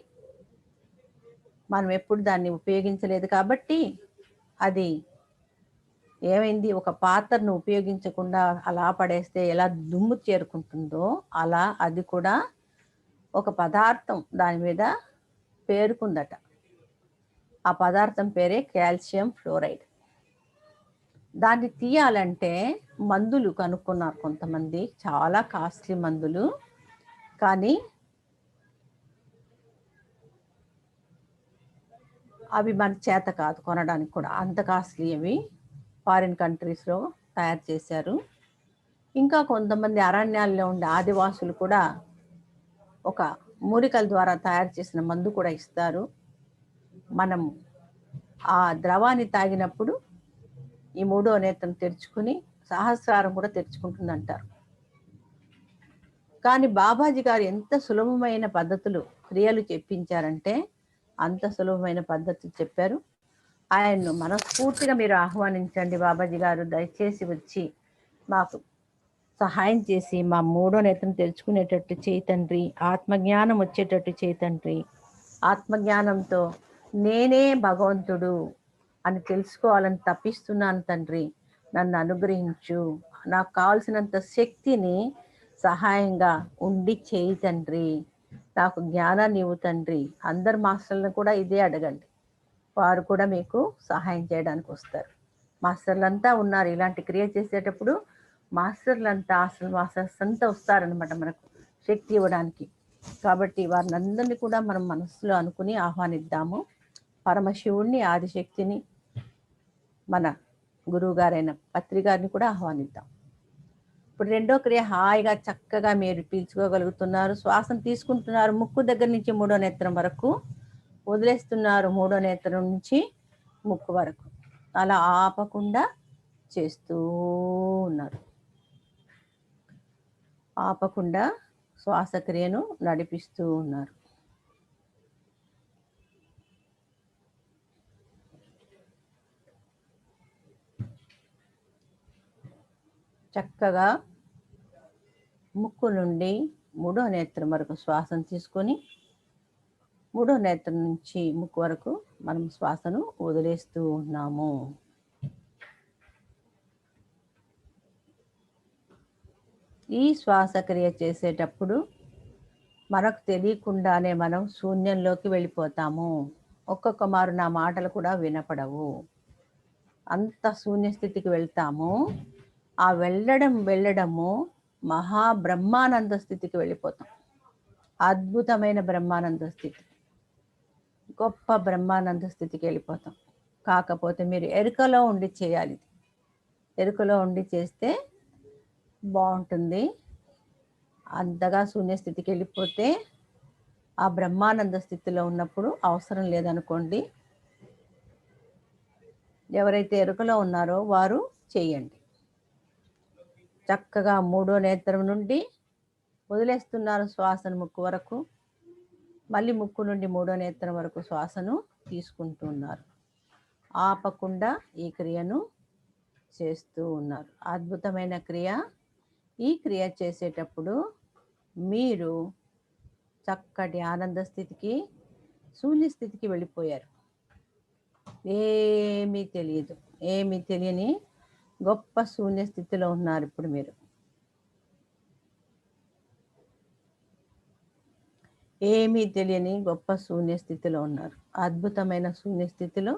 మనం ఎప్పుడు దాన్ని ఉపయోగించలేదు కాబట్టి అది ఏమైంది, ఒక పాత్రను ఉపయోగించకుండా అలా పడేస్తే ఎలా దుమ్ము చేరుకుంటుందో అలా అది కూడా ఒక పదార్థం దాని మీద పేరుకుందట. ఆ పదార్థం పేరే కాల్షియం ఫ్లోరైడ్. దాన్ని తీయాలంటే మందులు కనుక్కున్నారు కొంతమంది, చాలా కాస్ట్లీ మందులు. కానీ అవి మన చేత కాదు కొనడానికి కూడా, అంత కాస్ట్లీ. అవి ఫారిన్ కంట్రీస్లో తయారు చేశారు. ఇంకా కొంతమంది అరణ్యాల్లో ఉండే ఆదివాసులు కూడా ఒక మూలికల ద్వారా తయారు చేసిన మందు కూడా ఇస్తారు. మనం ఆ ద్రవాన్ని తాగినప్పుడు ఈ మూడో నేత్రం తెరుచుకుని సహస్రారం కూడా తెరుచుకుంటుంది అంటారు. కానీ బాబాజీ గారు ఎంత సులభమైన పద్ధతులు క్రియలు చెప్పించారంటే అంత సులభమైన పద్ధతులు చెప్పారు. ఆయన్ను మనస్ఫూర్తిగా మీరు ఆహ్వానించండి. బాబాజీ గారు దయచేసి వచ్చి మాకు సహాయం చేసి మా మూడో నేత్రం తెరుచుకునేటట్టు చేయి తండ్రి. ఆత్మజ్ఞానం వచ్చేటట్టు చేయి తండ్రి. ఆత్మజ్ఞానంతో నేనే భగవంతుడు అని తెలుసుకోవాలని తప్పిస్తున్నాను తండ్రి, నన్ను అనుగ్రహించు. నాకు కావాల్సినంత శక్తిని సహాయంగా ఉండి చేయి తండ్రి. నాకు జ్ఞానాన్ని ఇవ్వు తండ్రి. అందరు మాస్టర్లను కూడా ఇదే అడగండి, వారు కూడా మీకు సహాయం చేయడానికి వస్తారు. మాస్టర్లంతా ఉన్నారు ఇలాంటి క్రియ చేసేటప్పుడు. మాస్టర్లంతా అసలు మాస్టర్స్ అంతా వస్తారనమాట మనకు శక్తి ఇవ్వడానికి. కాబట్టి వారిని అందరినీ కూడా మనం మనసులో అనుకుని ఆహ్వానిద్దాము. పరమశివుణ్ణి, ఆదిశక్తిని, మన గురువు గారైన పత్రి గారిని కూడా ఆహ్వానిద్దాం. ఇప్పుడు రెండో క్రియ హాయిగా చక్కగా మీరు పీల్చుకోగలుగుతున్నారు. శ్వాసను తీసుకుంటున్నారు ముక్కు దగ్గర నుంచి మూడో నేత్రం వరకు, వదిలేస్తున్నారు మూడో నేత్రం నుంచి ముక్కు వరకు. అలా ఆపకుండా చేస్తూ ఉన్నారు. ఆపకుండా శ్వాసక్రియను నడిపిస్తూ ఉన్నారు. చక్కగా ముక్కు నుండి మూడో నేత్రం వరకు శ్వాసను తీసుకొని మూడో నేత్రం నుంచి ముక్కు వరకు మనం శ్వాసను వదిలేస్తూ ఉన్నాము. ఈ శ్వాసక్రియ చేసేటప్పుడు మనకు తెలియకుండానే మనం శూన్యంలోకి వెళ్ళిపోతాము. ఒక్కొక్క మారు నా మాటలు కూడా వినపడవు, అంత శూన్యస్థితికి వెళ్తాము. ఆ వెళ్ళడము మహాబ్రహ్మానంద స్థితికి వెళ్ళిపోతాం. అద్భుతమైన బ్రహ్మానంద స్థితి, గొప్ప బ్రహ్మానంద స్థితికి వెళ్ళిపోతాం. కాకపోతే మీరు ఎరుకలో ఉండి చేయాలి. ఎరుకలో ఉండి చేస్తే బాగుంటుంది. అంతగా శూన్యస్థితికి వెళ్ళిపోతే ఆ బ్రహ్మానంద స్థితిలో ఉన్నప్పుడు అవసరం లేదనుకోండి. ఎవరైతే ఎరుకలో ఉన్నారో వారు చేయండి. చక్కగా మూడో నేత్రం నుండి వదిలేస్తున్నారు శ్వాసను ముక్కు వరకు, మళ్ళీ ముక్కు నుండి మూడో నేత్రం వరకు శ్వాసను తీసుకుంటున్నారు. ఆపకుండా ఈ క్రియను చేస్తూ ఉన్నారు. అద్భుతమైన క్రియ. ఈ క్రియ చేసేటప్పుడు మీరు చక్కటి ఆనంద స్థితికి, శూన్య స్థితికి వెళ్ళిపోయారు. ఏమీ తెలియదు, ఏమీ తెలియని గొప్ప శూన్య స్థితిలో ఉన్నారు ఇప్పుడు మీరు. ఏమీ తెలియని గొప్ప శూన్య స్థితిలో ఉన్నారు. అద్భుతమైన శూన్య స్థితిలో,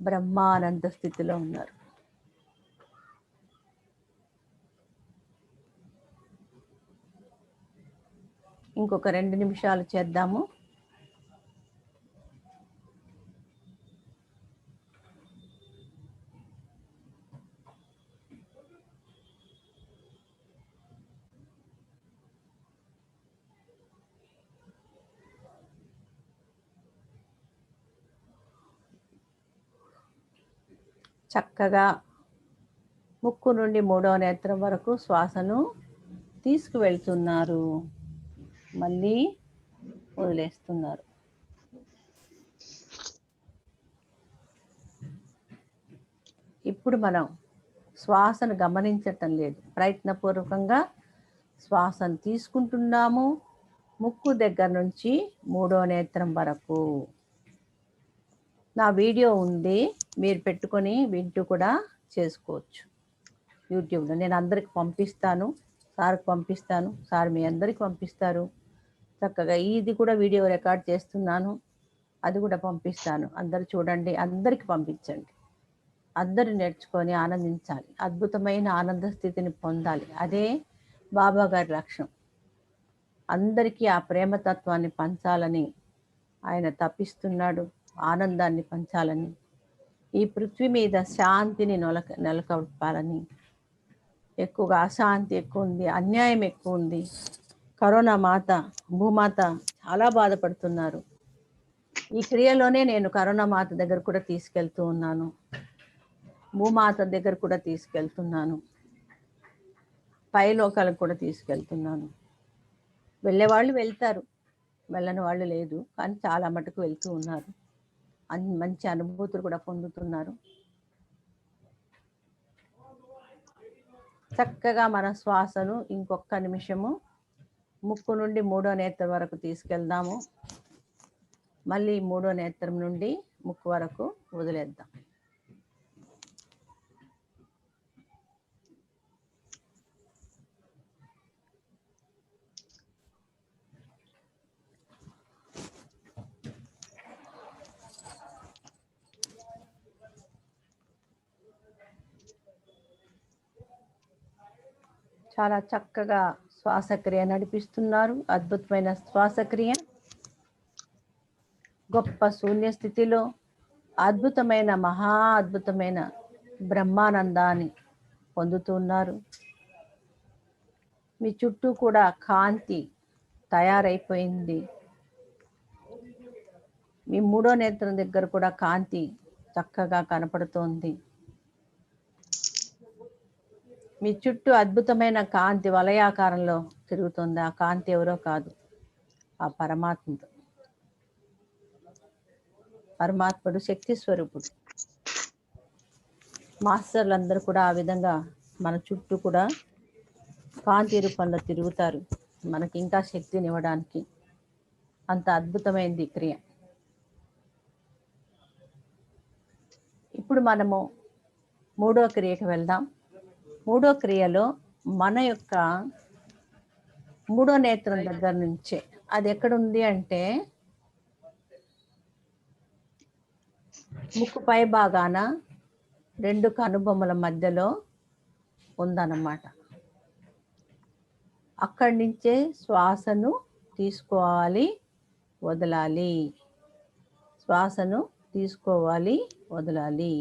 బ్రహ్మానంద స్థితిలో ఉన్నారు. ఇంకొక 2 నిమిషాలు చేద్దాము. చక్కగా ముక్కు నుండి మూడో నేత్రం వరకు శ్వాసను తీసుకువెళ్తున్నారు, మళ్ళీ వదిలేస్తున్నారు. ఇప్పుడు మనం శ్వాసను గమనించటం లేదు, ప్రయత్నపూర్వకంగా శ్వాసను తీసుకుంటున్నాము ముక్కు దగ్గర నుంచి మూడో నేత్రం వరకు. నా వీడియో ఉంది, మీరు పెట్టుకొని వింటూ కూడా చేసుకోవచ్చు యూట్యూబ్లో. నేను అందరికి పంపిస్తాను, సార్కి పంపిస్తాను, సార్ మీ అందరికి పంపిస్తారు. చక్కగా ఇది కూడా వీడియో రికార్డ్ చేస్తున్నాను, అది కూడా పంపిస్తాను. అందరు చూడండి, అందరికి పంపించండి. అందరూ నేర్చుకొని ఆనందించాలి, అద్భుతమైన ఆనంద స్థితిని పొందాలి. అదే బాబా గారి లక్ష్యం. అందరికీ ఆ ప్రేమతత్వాన్ని పంచాలని ఆయన తప్పిస్తున్నాడు, ఆనందాన్ని పంచాలని, ఈ పృథ్వీ మీద శాంతిని నెలకొల్పాలని. ఎక్కువగా అశాంతి ఎక్కువ ఉంది, అన్యాయం ఎక్కువ ఉంది. కరోనా మాత, భూమాత చాలా బాధపడుతున్నారు. ఈ క్రియలోనే నేను కరోనా మాత దగ్గర కూడా తీసుకెళ్తూ ఉన్నాను, భూమాత దగ్గర కూడా తీసుకెళ్తున్నాను, పై లోకాలకు కూడా తీసుకెళ్తున్నాను. వెళ్ళేవాళ్ళు వెళ్తారు, వెళ్ళని వాళ్ళు లేదు, కానీ చాలా మటుకు వెళ్తూ ఉన్నారు. మంచి అనుభూతులు కూడా పొందుతున్నారు. చక్కగా మన శ్వాసను ఇంకొక నిమిషము ముక్కు నుండి మూడో నేత్రం వరకు తీసుకెళ్దాము, మళ్ళీ మూడో నేత్రం నుండి ముక్కు వరకు వదిలేద్దాం. చాలా చక్కగా శ్వాసక్రియ నడిపిస్తున్నారు. అద్భుతమైన శ్వాసక్రియ, గొప్ప శూన్య స్థితిలో అద్భుతమైన, మహా అద్భుతమైన బ్రహ్మానందాన్ని పొందుతున్నారు. మీ చుట్టూ కూడా కాంతి తయారైపోయింది. మీ మూడో నేత్రం దగ్గర కూడా కాంతి చక్కగా కనపడుతోంది. మీ చుట్టూ అద్భుతమైన కాంతి వలయాకారంలో తిరుగుతుంది. ఆ కాంతి ఎవరో కాదు, ఆ పరమాత్ముడు. పరమాత్ముడు శక్తి స్వరూపుడు. మాస్టర్లు అందరూ కూడా ఆ విధంగా మన చుట్టూ కూడా కాంతి రూపంలో తిరుగుతారు, మనకి ఇంకా శక్తినివ్వడానికి. అంత అద్భుతమైంది క్రియ. ఇప్పుడు మనము మూడో క్రియకి వెళ్దాం. మూడో క్రియలో మన యొక్క మూడో నేత్రం దగ్గర నుంచే, అది ఎక్కడుంది అంటే ముక్కు పై భాగాన 2 కనుబొమ్మల మధ్యలో ఉందన్నమాట. అక్కడి నుంచే శ్వాసను తీసుకోవాలి, వదలాలి. శ్వాసను తీసుకోవాలి, వదలాలి.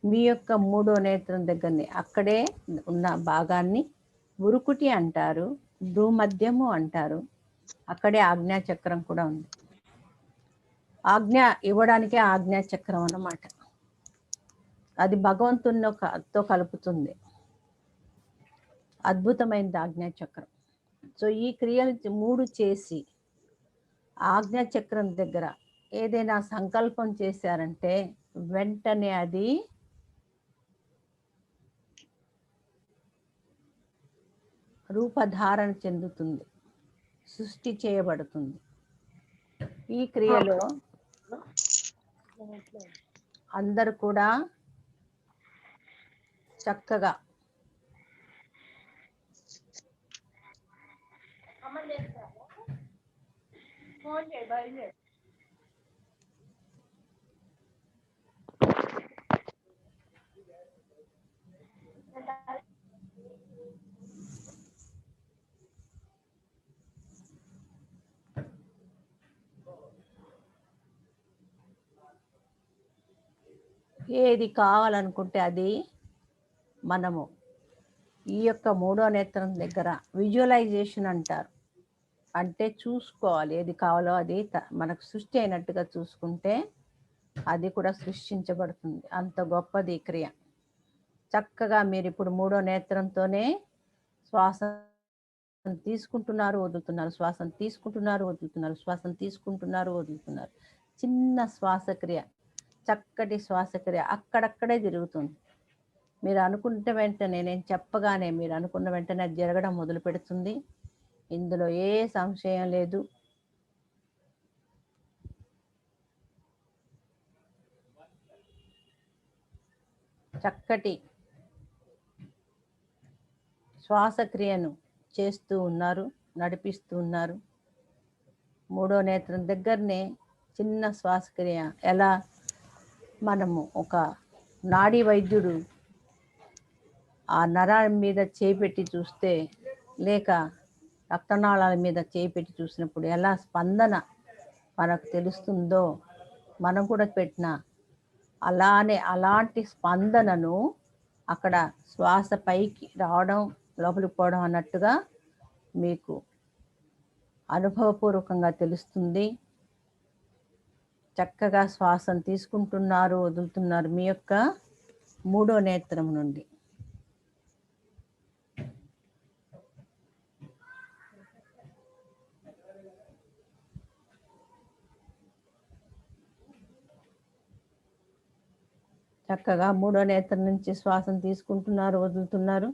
మీ యొక్క మూడో నేత్రం దగ్గరనే అక్కడే ఉన్న భాగాన్ని ఉరుకుటి అంటారు, భూమధ్యము అంటారు. అక్కడే ఆజ్ఞాచక్రం కూడా ఉంది. ఆజ్ఞ ఇవ్వడానికే ఆజ్ఞాచక్రం అన్నమాట. అది భగవంతునితో కలుపుతుంది. అద్భుతమైనది ఆజ్ఞాచక్రం. సో ఈ క్రియలు 3 చేసి ఆజ్ఞాచక్రం దగ్గర ఏదైనా సంకల్పం చేశారంటే వెంటనే అది రూపధారణ చెందుతుంది, సృష్టి చేయబడుతుంది. ఈ క్రియలో అందరూ కూడా చక్కగా ఏది కావాలనుకుంటే అది మనము ఈ యొక్క మూడో నేత్రం దగ్గర విజువలైజేషన్ అంటారు. అంటే చూసుకోవాలి, ఏది కావాలో అది మనకు సృష్టి అయినట్టుగా చూసుకుంటే అది కూడా సృష్టించబడుతుంది. అంత గొప్పది ఈ క్రియ. చక్కగా మీరు ఇప్పుడు మూడో నేత్రంతోనే శ్వాసను తీసుకుంటున్నారు, వదులుతున్నారు, శ్వాసను తీసుకుంటున్నారు, వదులుతున్నారు, శ్వాసను తీసుకుంటున్నారు, వదులుతున్నారు. చిన్న శ్వాసక్రియ, చక్కటి శ్వాసక్రియ అక్కడక్కడే జరుగుతుంది. మీరు అనుకుంటే వెంటనే, నేను చెప్పగానే మీరు అనుకున్న వెంటనే అది జరగడం మొదలు పెడుతుంది. ఇందులో ఏ సంశయం లేదు. చక్కటి శ్వాసక్రియను చేస్తూ ఉన్నారు, నడిపిస్తూ ఉన్నారు. మూడో నేత్రం దగ్గరనే చిన్న శ్వాసక్రియ. ఎలా మనము ఒక నాడీ వైద్యుడు ఆ నరాల మీద చేపెట్టి చూస్తే, లేక రక్తనాళాల మీద చేపెట్టి చూసినప్పుడు ఎలా స్పందన మనకు తెలుస్తుందో, మనం కూడా పెట్టిన అలాంటి స్పందనను అక్కడ శ్వాస పైకి రావడం, లోపలికి పోవడం అన్నట్టుగా మీకు అనుభవపూర్వకంగా తెలుస్తుంది. చక్కగా శ్వాసను తీసుకుంటున్నారు, వదులుతున్నారు మీ యొక్క మూడో నేత్రం నుండి. చక్కగా మూడో నేత్రం నుంచి శ్వాసను తీసుకుంటున్నారు, వదులుతున్నారు.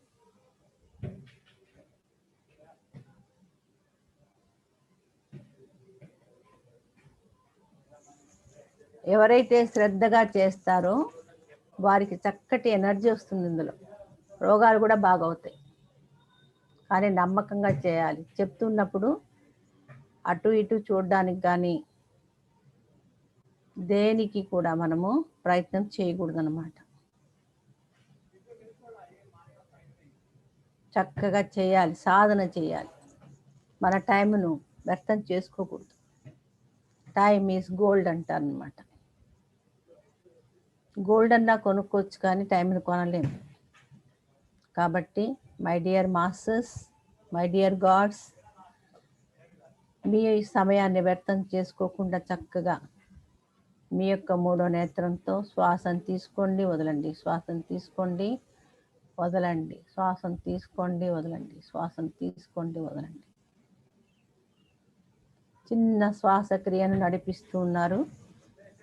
ఎవరైతే శ్రద్ధగా చేస్తారో వారికి చక్కటి ఎనర్జీ వస్తుంది. ఇందులో రోగాలు కూడా బాగవుతాయి. కానీ నమ్మకంగా చేయాలి. చెప్తున్నప్పుడు అటు ఇటు చూడడానికి కానీ దేనికి కూడా మనము ప్రయత్నం చేయకూడదు అన్నమాట. చక్కగా చేయాలి, సాధన చేయాలి. మన టైంను వ్యర్థం చేసుకోకూడదు. టైమ్ ఈజ్ గోల్డ్ అంటారనమాట. గోల్డ్ అన్నా కొనుక్కోవచ్చు కానీ టైంని కొనలేము. కాబట్టి my dear masters, my dear gods, మీ సమయాన్ని వ్యర్థం చేసుకోకుండా చక్కగా మీ యొక్క మూడో నేత్రంతో శ్వాసను తీసుకోండి, వదలండి, శ్వాసను తీసుకోండి, వదలండి, శ్వాసను తీసుకోండి, వదలండి, శ్వాసను తీసుకోండి, వదలండి. చిన్న శ్వాసక్రియను నడిపిస్తూ ఉన్నారు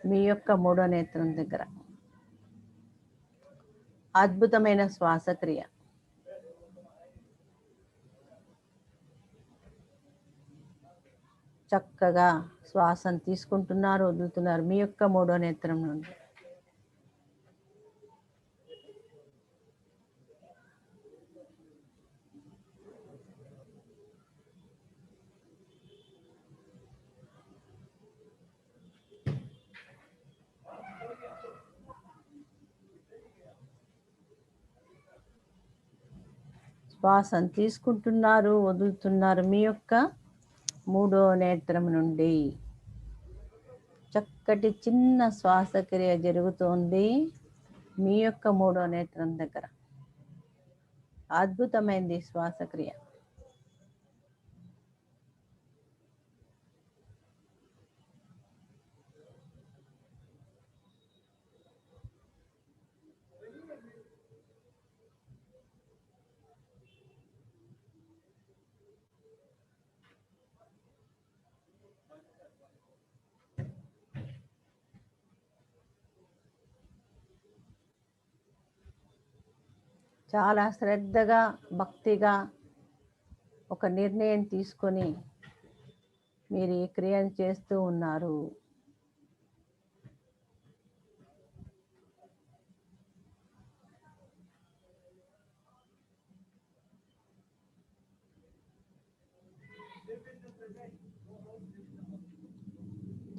మీ యొక్క మూడో నేత్రం దగ్గర. అద్భుతమైన శ్వాసక్రియ. చక్కగా శ్వాసను తీసుకుంటున్నారు, వదులుతున్నారు మీ యొక్క మూడో నేత్రం నుండి. శ్వాసను తీసుకుంటున్నారు, వదులుతున్నారు మీ యొక్క మూడో నేత్రం నుండి. చక్కటి చిన్న శ్వాసక్రియ జరుగుతోంది మీ యొక్క మూడో నేత్రం దగ్గర. అద్భుతమైంది శ్వాసక్రియ. చాలా శ్రద్ధగా, భక్తిగా ఒక నిర్ణయం తీసుకొని మీరు ఈ క్రియను చేస్తూ ఉన్నారు.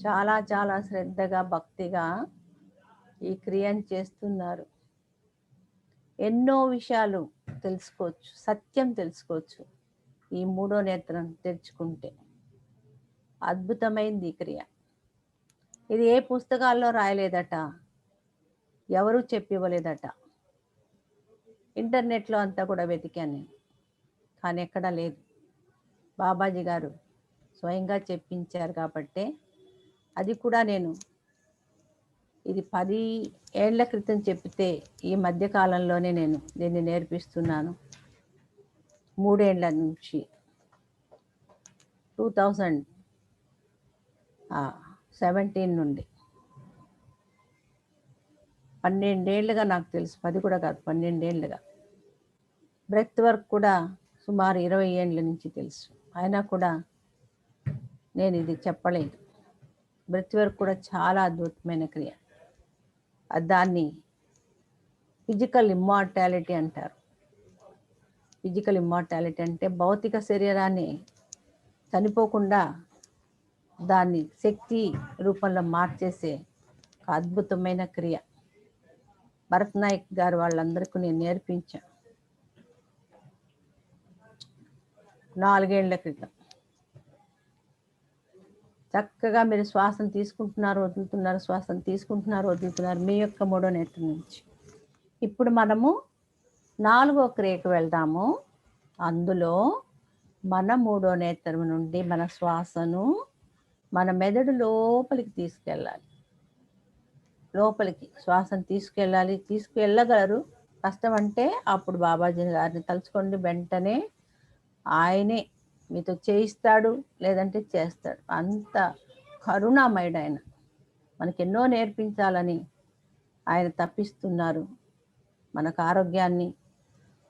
చాలా చాలా శ్రద్ధగా, భక్తిగా ఈ క్రియను చేస్తున్నారు. ఎన్నో విషయాలు తెలుసుకోవచ్చు, సత్యం తెలుసుకోవచ్చు ఈ మూడో నేత్రం తెరుచుకుంటే. అద్భుతమైంది ఈ క్రియ. ఇది ఏ పుస్తకాల్లో రాయలేదట, ఎవరు చెప్పివ్వలేదట. ఇంటర్నెట్లో అంతా కూడా వెతికాను నేను, కానీ ఎక్కడా లేదు. బాబాజీ గారు స్వయంగా చెప్పించారు కాబట్టే అది కూడా నేను ఇది 10 ఏళ్ల క్రితం చెప్తే ఈ మధ్య కాలంలోనే నేను దీన్ని నేర్పిస్తున్నాను. 3 ఏళ్ల నుంచి 2017 నుండి 12 ఏళ్ళుగా నాకు తెలుసు. 10 కూడా కాదు, 12 ఏళ్ళుగా. బ్రెత్ వర్క్ కూడా సుమారు 20 ఏళ్ళ నుంచి తెలుసు. అయినా కూడా నేను ఇది చెప్పలేదు. బ్రెత్ వర్క్ కూడా చాలా అద్భుతమైన క్రియ. దాన్ని ఫిజికల్ ఇమ్మార్టాలిటీ అంటారు. ఫిజికల్ ఇమ్మార్టాలిటీ అంటే భౌతిక శరీరాన్ని చనిపోకుండా దాన్ని శక్తి రూపంలో మార్చేసే ఒక అద్భుతమైన క్రియ. భరత్ నాయక్ గారు వాళ్ళందరికీ నేను నేర్పించాను 4 ఏళ్ల క్రితం. చక్కగా మీరు శ్వాసను తీసుకుంటున్నారు, వదులుతున్నారు, శ్వాసను తీసుకుంటున్నారు, వదులుతున్నారు మీ యొక్క మూడో నేత్రం నుంచి. ఇప్పుడు మనము 4వ క్రియకు వెళ్దాము. అందులో మన మూడో నేత్రం నుండి మన శ్వాసను మన మెదడు లోపలికి తీసుకెళ్ళాలి. లోపలికి శ్వాసను తీసుకెళ్ళాలి. తీసుకువెళ్ళగలరు. కష్టం అంటే అప్పుడు బాబాజీ గారిని తలుచుకోండి, వెంటనే ఆయనే మీతో చేయిస్తాడు, లేదంటే చేస్తాడు. అంత కరుణామయుడు ఆయన. మనకి ఎన్నో నేర్పించాలని ఆయన తప్పిస్తున్నారు. మనకు ఆరోగ్యాన్ని,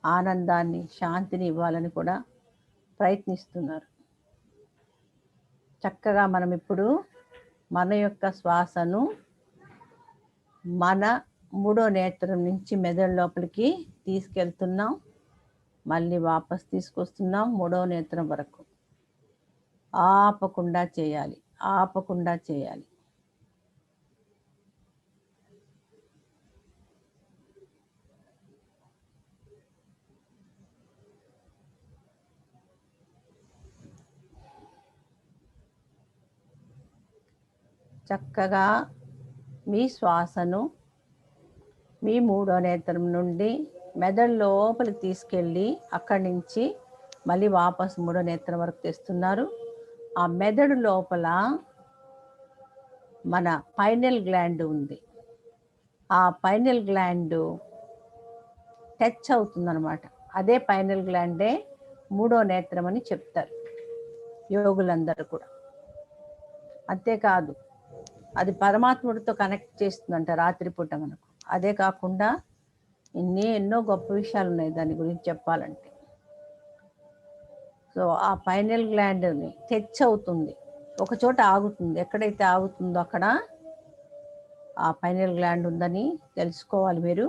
ఆనందాన్ని, శాంతిని ఇవ్వాలని కూడా ప్రయత్నిస్తున్నారు. చక్కగా మనం ఇప్పుడు మన యొక్క శ్వాసను మన మూడో నేత్రం నుంచి మెదడు లోపలికి తీసుకెళ్తున్నాం. మళ్ళీ వాపస్ తీసుకొస్తున్నాం మూడో నేత్రం వరకు. ఆపకుండా చేయాలి, ఆపకుండా చేయాలి. చక్కగా మీ శ్వాసను మీ మూడో నేత్రం నుండి మెదడు లోపలికి తీసుకెళ్ళి అక్కడి నుంచి మళ్ళీ వాపసు మూడో నేత్రం వరకు తెస్తున్నారు. ఆ మెదడు లోపల మన పైనల్ గ్లాండ్ ఉంది. ఆ పైనల్ గ్లాండ్ టచ్ అవుతుందన్నమాట. అదే పైనల్ గ్లాండే మూడో నేత్రం అని చెప్తారు యోగులందరూ కూడా. అంతేకాదు అది పరమాత్ముడితో కనెక్ట్ చేస్తుందంట రాత్రిపూట మనకు. అదే కాకుండా ఎన్నో గొప్ప విషయాలు ఉన్నాయి దాని గురించి చెప్పాలంటే. సో ఆ పైనల్ గ్లాండ్ని టచ్ అవుతుంది, ఒక చోట ఆగుతుంది. ఎక్కడైతే ఆగుతుందో అక్కడ ఆ పైనల్ గ్లాండ్ ఉందని తెలుసుకోవాలి మీరు.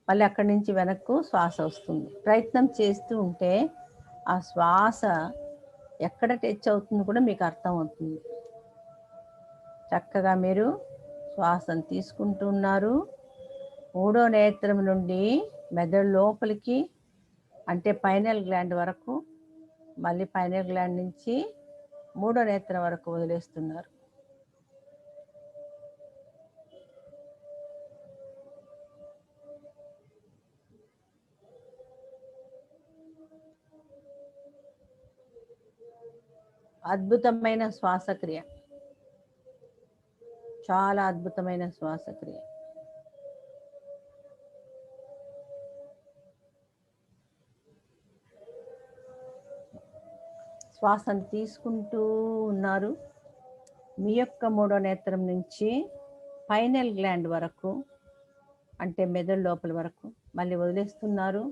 మళ్ళీ అక్కడి నుంచి వెనక్కు శ్వాస వస్తుంది. ప్రయత్నం చేస్తూ ఉంటే ఆ శ్వాస ఎక్కడ టచ్ అవుతుంది కూడా మీకు అర్థం అవుతుంది. చక్కగా మీరు శ్వాసను తీసుకుంటూ ఉన్నారు. మూడో నేత్రం నుండి మెదడు లోపలికి, అంటే పైనల్ గ్లాండ్ వరకు, మళ్ళీ పైనల్ గ్లాండ్ నుంచి మూడో నేత్రం వరకు వదిలేస్తున్నారు. అద్భుతమైన శ్వాసక్రియ, చాలా అద్భుతమైన శ్వాసక్రియ. శ్వాసను తీసుకుంటూ ఉన్నారు. మీ యొక్క మూడో నేత్రం నుంచి పైనల్ గ్లాండ్ వరకు, అంటే మెదడు లోపల వరకు మళ్ళీ వదిలేస్తున్నారు.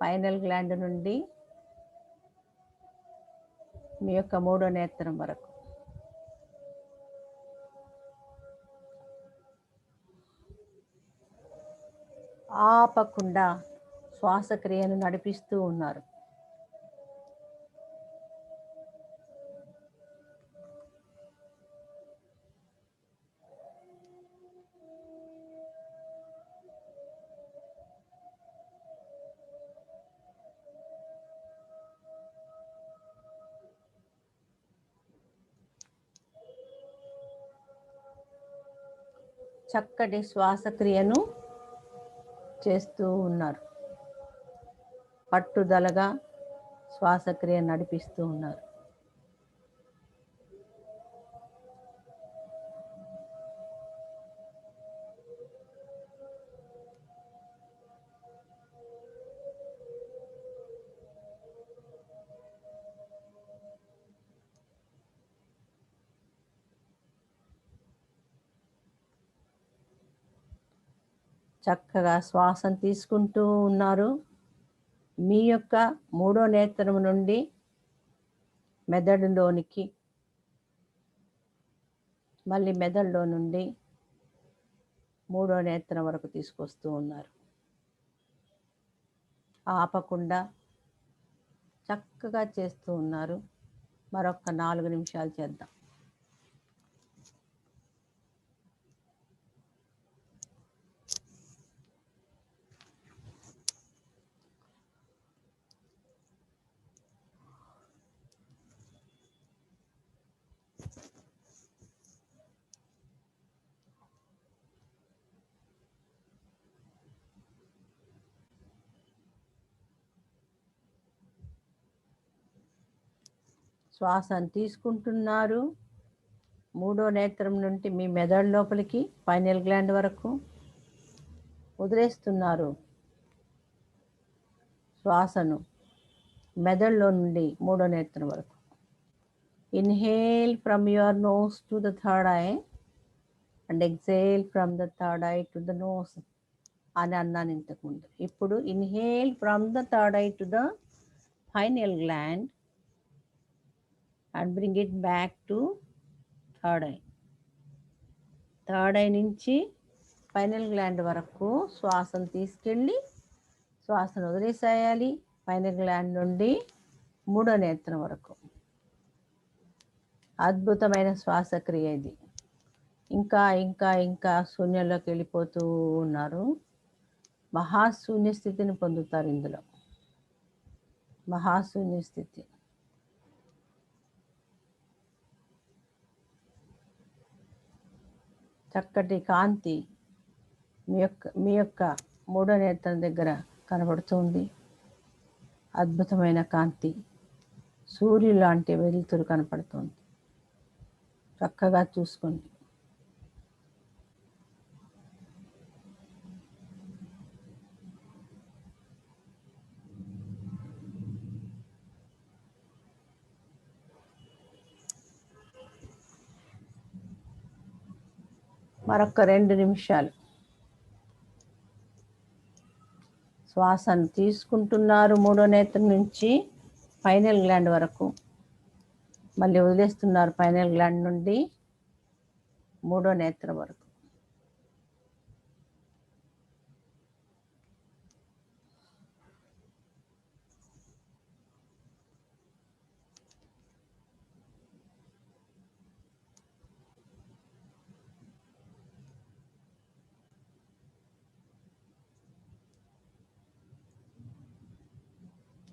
పైనల్ గ్లాండ్ నుండి మీ యొక్క మూడో నేత్రం వరకు. ఆపకుండా శ్వాసక్రియను నడిపిస్తూ ఉన్నారు. చక్కటి శ్వాసక్రియను చేస్తూ ఉన్నారు. పట్టుదలగా శ్వాసక్రియ నడిపిస్తూ ఉన్నారు. చక్కగా శ్వాసను తీసుకుంటూ ఉన్నారు. మీ యొక్క మూడో నేత్రం నుండి మెదడులోనికి, మళ్ళీ మెదడులో నుండి మూడో నేత్రం వరకు తీసుకొస్తూ ఉన్నారు. ఆపకుండా చక్కగా చేస్తూ ఉన్నారు. మరొక 4 నిమిషాలు చేద్దాం. శ్వాసను తీసుకుంటున్నారు. మూడో నేత్రం నుండి మీ మెదడు లోపలికి, పైనల్ గ్లాండ్ వరకు వదిలేస్తున్నారు. శ్వాసను మెదడులో నుండి మూడో నేత్రం వరకు. Inhale from your nose to the third eye and exhale from the third eye to the nose అని అన్నాను ఇంతకుముందు. ఇప్పుడు inhale from the third eye to the pineal gland and bring it back to third eye. Third eye నుంచి pineal gland వరకు శ్వాసను తీసుకెళ్ళి శ్వాసను వదిలేసేయాలి. Final gland నుండి మూడో నేత్రం వరకు. అద్భుతమైన శ్వాసక్రియ ఇది. ఇంకా ఇంకా ఇంకా శూన్యంలోకి వెళ్ళిపోతూ ఉన్నారు. మహాశూన్య స్థితిని పొందుతారు ఇందులో. మహాశూన్య స్థితి. చక్కటి కాంతి మీ యొక్క మూడో నేత్రం దగ్గర కనబడుతుంది అద్భుతమైన కాంతి, సూర్యుడు లాంటి వెలుతురు కనపడుతుంది. చక్కగా చూసుకోండి. మరొక 2 నిమిషాలు శ్వాసను తీసుకుంటున్నారు మూడో నేత్రం నుంచి పైనల్ గ్లాండ్ వరకు, మళ్ళీ వదిలేస్తున్నారు పైనల్ గ్లాండ్ నుండి మూడో నేత్రం వరకు.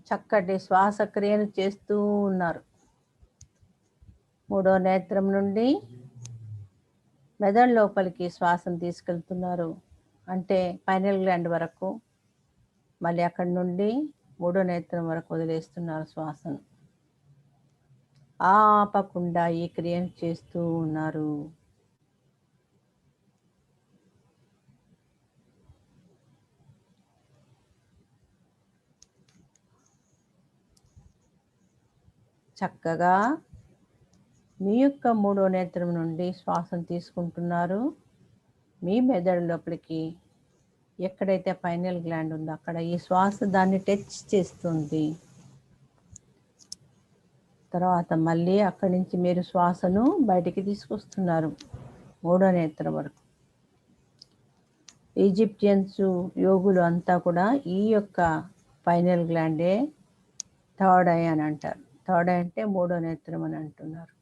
చక్కటి శ్వాసక్రియను చేస్తూ ఉన్నారు. మూడో నేత్రం నుండి మెదడు లోపలికి శ్వాసను తీసుకెళ్తున్నారు, అంటే పైనల్ గ్లాండ్ వరకు, మళ్ళీ అక్కడి నుండి మూడో నేత్రం వరకు వదిలేస్తున్నారు శ్వాసను. ఆపకుండా ఈ క్రియను చేస్తూ ఉన్నారు. చక్కగా మీ యొక్క మూడో నేత్రం నుండి శ్వాసను తీసుకుంటున్నారు. మీ మెదడు లోపలికి ఎక్కడైతే పైనల్ గ్లాండ్ ఉందో అక్కడ ఈ శ్వాస దాన్ని టచ్ చేస్తుంది. తర్వాత మళ్ళీ అక్కడి నుంచి మీరు శ్వాసను బయటికి తీసుకొస్తున్నారు మూడో నేత్రం వరకు. ఈజిప్షియన్స్ యోగులు అంతా కూడా ఈ యొక్క పైనల్ గ్లాండే థర్డ్ ఐ అని అంటారు. థర్డ్ ఐ అంటే మూడో నేత్రం అని అంటున్నారు.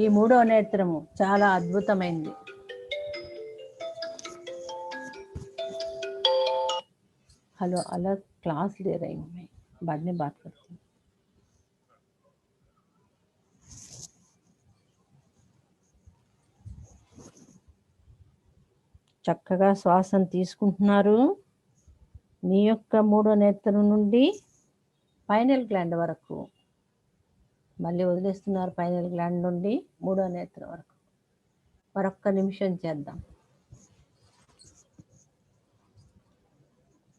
ఈ మూడో నేత్రము చాలా అద్భుతమైంది. हेलो, अलग क्लास ले रही हूँ मैं, बाद में बात करती हूँ. చక్కగా శ్వాసను తీసుకుంటున్నారు మీ యొక్క మూడో నేత్రం నుండి పైనల్ గ్లాండ్ వరకు, మళ్ళీ వదిలేస్తున్నారు పైనల్ గ్లాండ్ నుండి మూడో నేత్రం వరకు. మరొక్క నిమిషం చేద్దాం.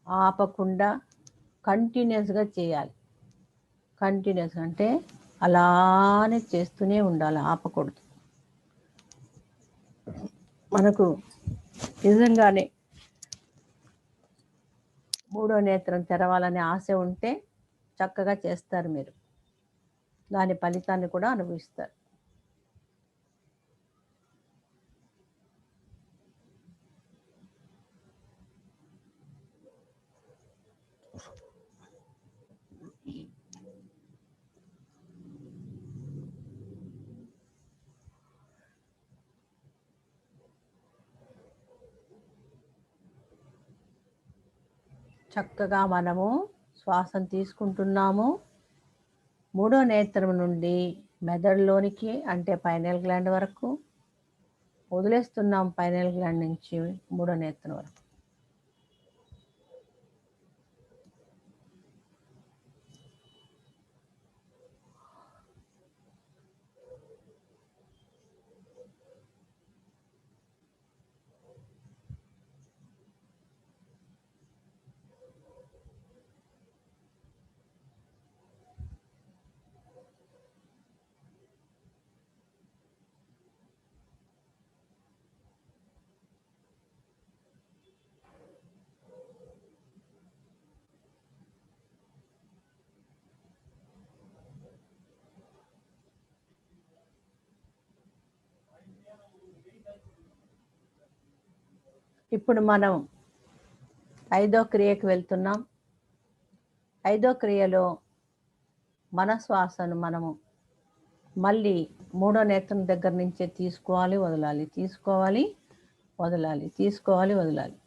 ఆపకుండా కంటిన్యూస్గా చేయాలి. కంటిన్యూస్ అంటే అలానే చేస్తూనే ఉండాలి, ఆపకూడదు. మనకు నిజంగానే మూడో నేత్రం తెరవాలనే ఆశ ఉంటే చక్కగా చేస్తారు మీరు, దాని ఫలితాన్ని కూడా అనుభవిస్తారు. చక్కగా మనము శ్వాసను తీసుకుంటున్నాము మూడో నేత్రం నుండి మెదడులోనికి, అంటే పైనల్ గ్లాండ్ వరకు, వదిలేస్తున్నాం పైనల్ గ్లాండ్ నుంచి మూడో నేత్రం వరకు. ఇప్పుడు మనం 5వ క్రియకు వెళ్తున్నాం. 5వ క్రియలో మన శ్వాసను మనము మళ్ళీ మూడో నేత్రం దగ్గర నుంచే తీసుకోవాలి, వదలాలి, తీసుకోవాలి, వదలాలి, తీసుకోవాలి, వదలాలి.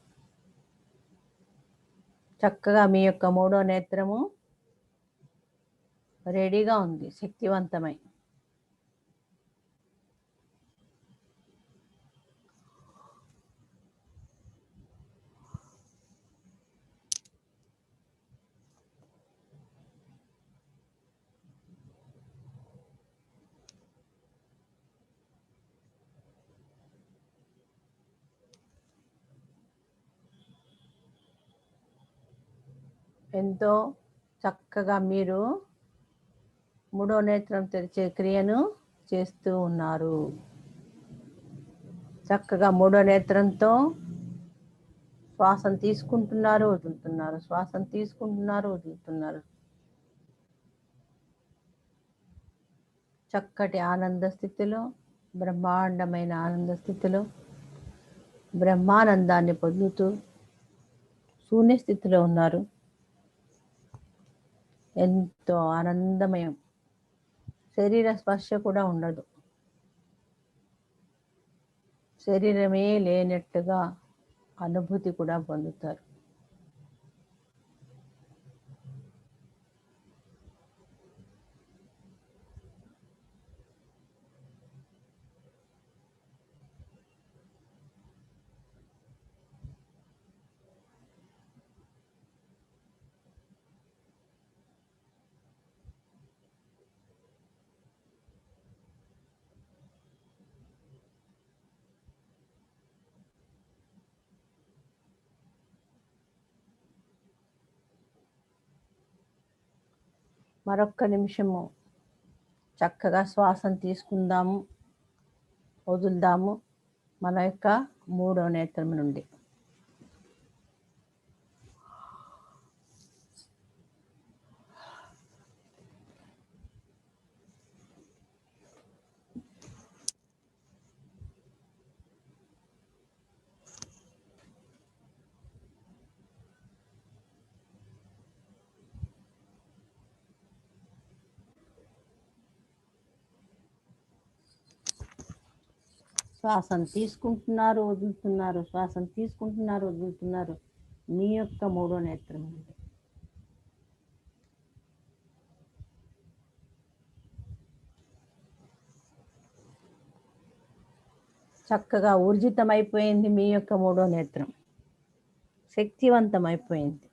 చక్కగా మీ యొక్క మూడో నేత్రము రెడీగా ఉంది, శక్తివంతమై. ఎంతో చక్కగా మీరు మూడో నేత్రం తెరిచే క్రియను చేస్తూ ఉన్నారు. చక్కగా మూడో నేత్రంతో శ్వాసను తీసుకుంటున్నారు, వదులుతున్నారు, శ్వాసను తీసుకుంటున్నారు, వదులుతున్నారు. చక్కటి ఆనంద స్థితిలో, బ్రహ్మాండమైన ఆనంద స్థితిలో బ్రహ్మానందాన్ని పొందుతూ శూన్య స్థితిలో ఉన్నారు. ఎంతో ఆనందమయం. శరీర స్పర్శ కూడా ఉండదు. శరీరమే లేనట్టుగా అనుభూతి కూడా పొందుతారు. మరొక్క నిమిషము చక్కగా శ్వాసను తీసుకుందాము, వదులుదాము మన యొక్క మూడో నేత్రం నుండి. శ్వాసను తీసుకుంటున్నారు, వదులుతున్నారు, శ్వాసను తీసుకుంటున్నారు, వదులుతున్నారు మీ యొక్క మూడో నేత్రం నుండి. చక్కగా ఊర్జితమైపోయింది మీ యొక్క మూడో నేత్రం, శక్తివంతమైపోయింది.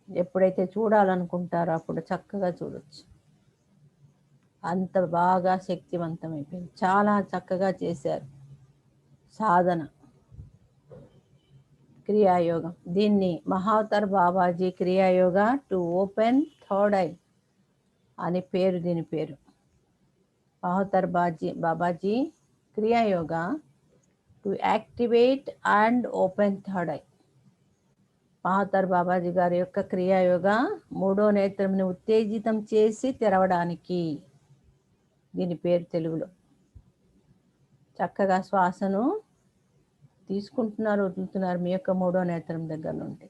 ఎప్పుడైతే చూడాలనుకుంటారో అప్పుడు చక్కగా చూడొచ్చు. అంత బాగా శక్తివంతమైపోయింది. చాలా చక్కగా చేశారు సాధన, క్రియాయోగం. దీన్ని Mahavatar Babaji Kriya Yoga to open third I అని పేరు. దీని పేరు Mahavatar Babaji Kriya Yoga to activate and open third I. Mahavatar Babaji గారి యొక్క క్రియాయోగ మూడో నేత్రంని ఉత్తేజితం చేసి తెరవడానికి. దీని పేరు తెలుగులో. చక్కగా శ్వాసను తీసుకుంటున్నారు, వదులుతున్నారు మీ యొక్క మూడో నేత్రం దగ్గర నుండి.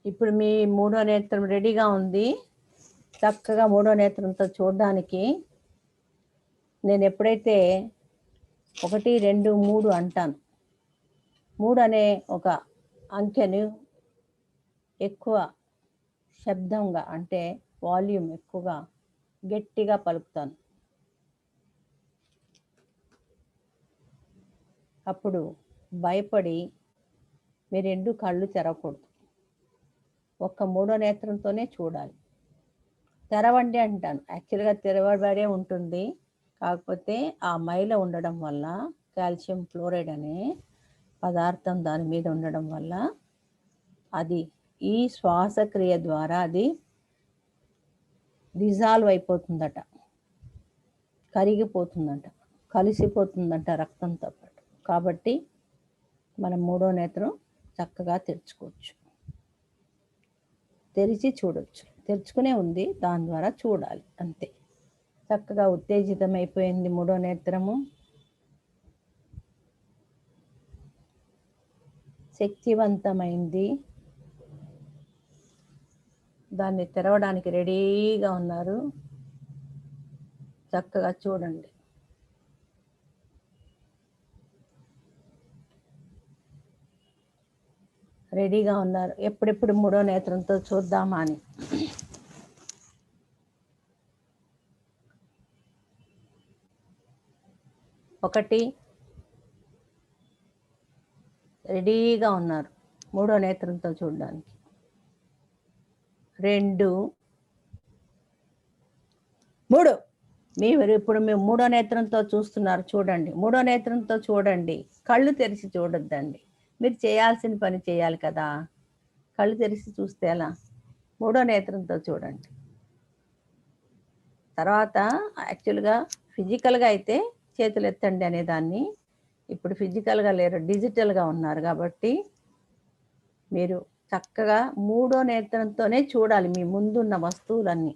ఇప్పుడు మీ మూడో నేత్రం రెడీగా ఉంది. చక్కగా మూడో నేత్రంతో చూడడానికి. నేను ఎప్పుడైతే 1, 2, 3 అంటాను, 3 అనే ఒక అంకెను ఎక్కువ శబ్దంగా, అంటే వాల్యూమ్ ఎక్కువగా గట్టిగా పలుకుతాను. అప్పుడు భయపడి మీ 2 కళ్ళు తెరవకూడదు. ఒక్క మూడో నేత్రంతోనే చూడాలి. తెరవండి అంటాను. యాక్చువల్గా తెరవబడే ఉంటుంది, కాకపోతే ఆ మైల ఉండడం వల్ల, కాల్షియం ఫ్లోరైడ్ అనే పదార్థం దాని మీద ఉండడం వల్ల అది ఈ శ్వాసక్రియ ద్వారా అది డిజాల్వ్ అయిపోతుందట, కరిగిపోతుందంట, కలిసిపోతుందంట రక్తంతో పాటు. కాబట్టి మనం మూడో నేత్రం చక్కగా తెరుచుకోవచ్చు, తెరిచి చూడొచ్చు. తెరుచుకునే ఉంది, దాని ద్వారా చూడాలి అంతే. చక్కగా ఉత్తేజితమైపోయింది మూడో నేత్రము. శక్తివంతమైంది. దాన్ని తెరవడానికి రెడీగా ఉన్నారు. చక్కగా చూడండి. రెడీగా ఉన్నారు, ఎప్పుడెప్పుడు మూడో నేత్రంతో చూద్దామా అని. ఒకటి, రెడీగా ఉన్నారు మూడో నేత్రంతో చూడడానికి. 2, 3. ఇప్పుడు మేము మూడో నేత్రంతో చూస్తున్నారు, చూడండి. మూడో నేత్రంతో చూడండి, కళ్ళు తెరిచి చూడొద్దండి. మీరు చేయాల్సిన పని చేయాలి కదా, కళ్ళు తెరిచి చూస్తే ఎలా? మూడో నేత్రంతో చూడండి. తర్వాత యాక్చువల్గా ఫిజికల్గా అయితే చేతులు ఎత్తండి అనేదాన్ని, ఇప్పుడు ఫిజికల్గా లేరు, డిజిటల్గా ఉన్నారు కాబట్టి మీరు చక్కగా మూడో నేత్రంతోనే చూడాలి. మీ ముందున్న వస్తువులన్నీ,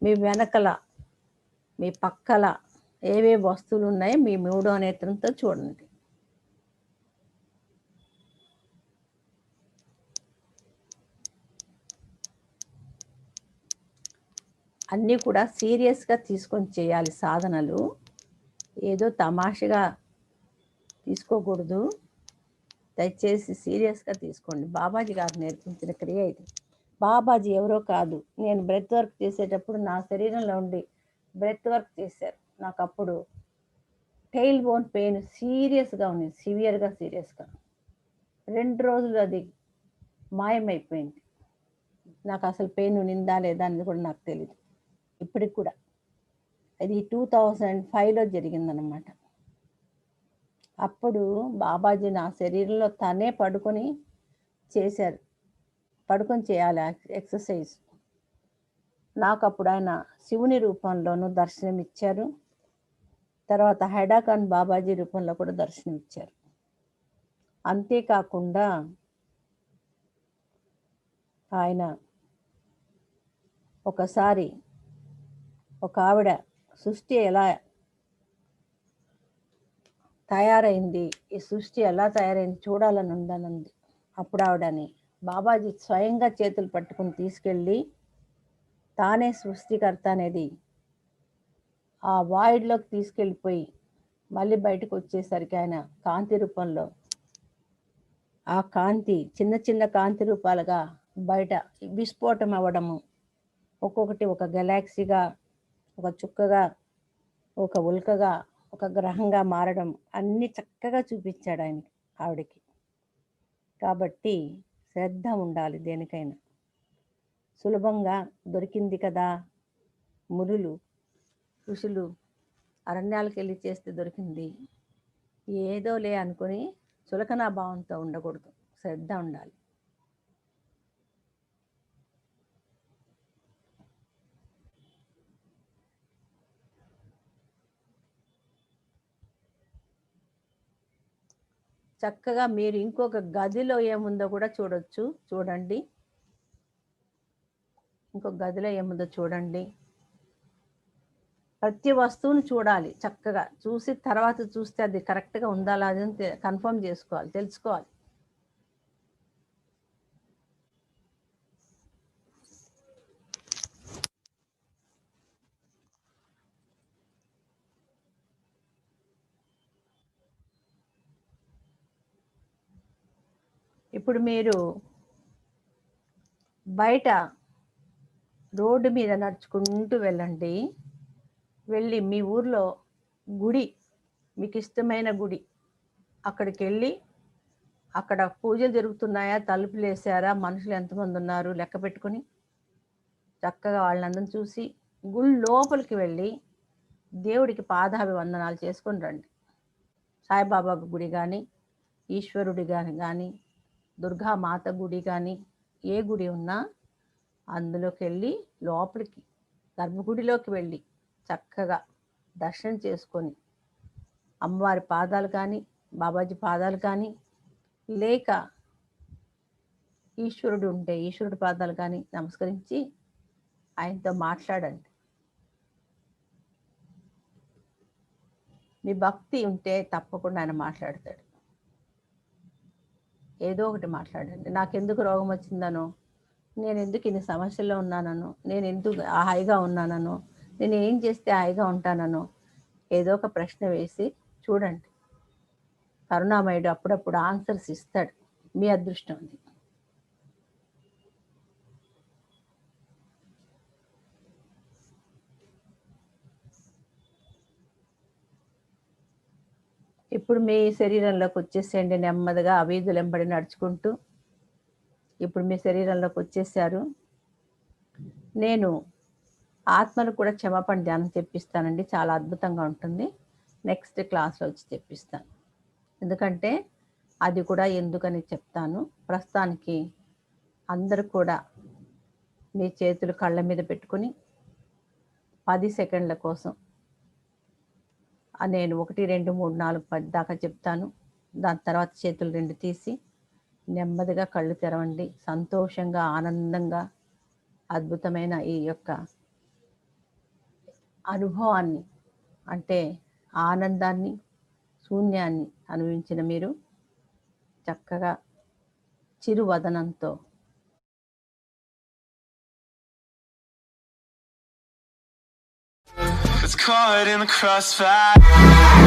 మీ వెనకల, మీ పక్కల ఏవే వస్తువులు ఉన్నాయో మీ మూడో నేత్రంతో చూడండి. అన్నీ కూడా సీరియస్గా తీసుకొని చేయాలి సాధనలు, ఏదో తమాషగా తీసుకోకూడదు. దయచేసి సీరియస్గా తీసుకోండి. బాబాజీ గారు నేర్పించిన క్రియ ఇది. బాబాజీ ఎవరో కాదు, నేను బ్రెత్ వర్క్ చేసేటప్పుడు నా శరీరంలో ఉండి బ్రెత్ వర్క్ చేశారు. నాకు అప్పుడు టెయిల్ బోన్ పెయిన్ సీరియస్గా ఉంది, సీరియస్గా 2 రోజులు అది మాయమైపోయింది. నాకు అసలు పెయిన్ నిందా లేదా అనేది కూడా నాకు తెలియదు ఇప్పటికి కూడా. అది 2005లో జరిగిందనమాట. అప్పుడు బాబాజీ నా శరీరంలో తనే పడుకొని చేశారు, పడుకొని చేయాలి ఎక్సర్సైజ్. నాకు అప్పుడు ఆయన శివుని రూపంలోనూ దర్శనం ఇచ్చారు, తర్వాత హైడాఖాన్ బాబాజీ రూపంలో కూడా దర్శనం ఇచ్చారు. అంతేకాకుండా ఆయన ఒకసారి ఒక ఆవిడ సృష్టి ఎలా తయారైంది, ఈ సృష్టి ఎలా తయారైంది చూడాలని ఉందనంది. అప్పుడు ఆవిడని బాబాజీ స్వయంగా చేతులు పట్టుకుని తీసుకెళ్ళి తానే సృష్టికర్త అనేది ఆ వాయిడ్లోకి తీసుకెళ్ళిపోయి మళ్ళీ బయటకు వచ్చేసరికి ఆయన కాంతి రూపంలో, ఆ కాంతి చిన్న చిన్న కాంతి రూపాలుగా బయట విస్ఫోటం అవ్వడము, ఒక్కొక్కటి ఒక గెలాక్సీగా, ఒక చుక్కగా, ఒక ఉల్కగా, ఒక గ్రహంగా మారడం అన్నీ చక్కగా చూపించాడు ఆయనకి, ఆవిడకి. కాబట్టి శ్రద్ధ ఉండాలి దేనికైనా. సులభంగా దొరికింది కదా, మునులు ఋషులు అరణ్యాలకు వెళ్ళి చేస్తే దొరికింది, ఏదో లే అనుకుని చులకనా భావంతో ఉండకూడదు, శ్రద్ధ ఉండాలి. చక్కగా మీరు ఇంకొక గదిలో ఏముందో కూడా చూడొచ్చు, చూడండి. ఇంకొక గదిలో ఏముందో చూడండి. ప్రతి వస్తువును చూడాలి, చక్కగా చూసి తర్వాత చూస్తే అది కరెక్ట్గా ఉందా లేదని కన్ఫర్మ్ చేసుకోవాలి, తెలుసుకోవాలి. ఇప్పుడు మీరు బయట రోడ్డు మీద నడుచుకుంటూ వెళ్ళండి. వెళ్ళి మీ ఊర్లో గుడి, మీకు ఇష్టమైన గుడి, అక్కడికి వెళ్ళి అక్కడ పూజలు జరుగుతున్నాయా, తలుపులు వేసారా, మనుషులు ఎంతమంది ఉన్నారు లెక్క పెట్టుకుని చక్కగా వాళ్ళందరిని చూసి గుడి లోపలికి వెళ్ళి దేవుడికి పాదాభివందనాలు చేసుకొని రండి. సాయిబాబా గుడి కానీ, ఈశ్వరుడి కానీ, దుర్గామాత గుడి కానీ, ఏ గుడి ఉన్నా అందులోకి వెళ్ళి లోపలికి గర్భగుడిలోకి వెళ్ళి చక్కగా దర్శనం చేసుకొని అమ్మవారి పాదాలు కానీ, బాబాజీ పాదాలు కానీ, లేక ఈశ్వరుడు ఉంటే ఈశ్వరుడి పాదాలు కానీ నమస్కరించి ఆయనతో మాట్లాడండి. మీ భక్తి ఉంటే తప్పకుండా ఆయన మాట్లాడతాడు. ఏదో ఒకటి మాట్లాడండి. నాకెందుకు రోగం వచ్చిందనో, నేను ఎందుకు ఇన్ని సమస్యల్లో ఉన్నానో, నేను ఎందుకు హాయిగా ఉన్నానో, నేను ఏం చేస్తే హాయిగా ఉంటానో ఏదో ఒక ప్రశ్న వేసి చూడండి. కరుణామయుడు అప్పుడప్పుడు ఆన్సర్స్ ఇస్తాడు. మీ అదృష్టం అది. ఇప్పుడు మీ శరీరంలోకి వచ్చేసేయండి నెమ్మదిగా ఆ వీధులు వెంబడి నడుచుకుంటూ. ఇప్పుడు మీ శరీరంలోకి వచ్చేసారు. నేను ఆత్మను కూడా క్షమాపణ ధ్యానం చెప్పిస్తానండి. చాలా అద్భుతంగా ఉంటుంది. నెక్స్ట్ క్లాస్లో వచ్చి చెప్పిస్తాను. ఎందుకంటే అది కూడా ఎందుకని చెప్తాను. ప్రస్తుతానికి అందరూ కూడా మీ చేతులు కళ్ళ మీద పెట్టుకుని 10 సెకండ్ల కోసం నేను 1, 2, 3, 4, 10 దాకా చెప్తాను. దాని తర్వాత చేతులు 2 తీసి నెమ్మదిగా కళ్ళు తెరవండి. సంతోషంగా, ఆనందంగా అద్భుతమైన ఈ యొక్క అనుభవాన్ని, అంటే ఆనందాన్ని, శూన్యాన్ని అనుభవించిన మీరు చక్కగా చిరువదనంతో It's caught in the crossfire.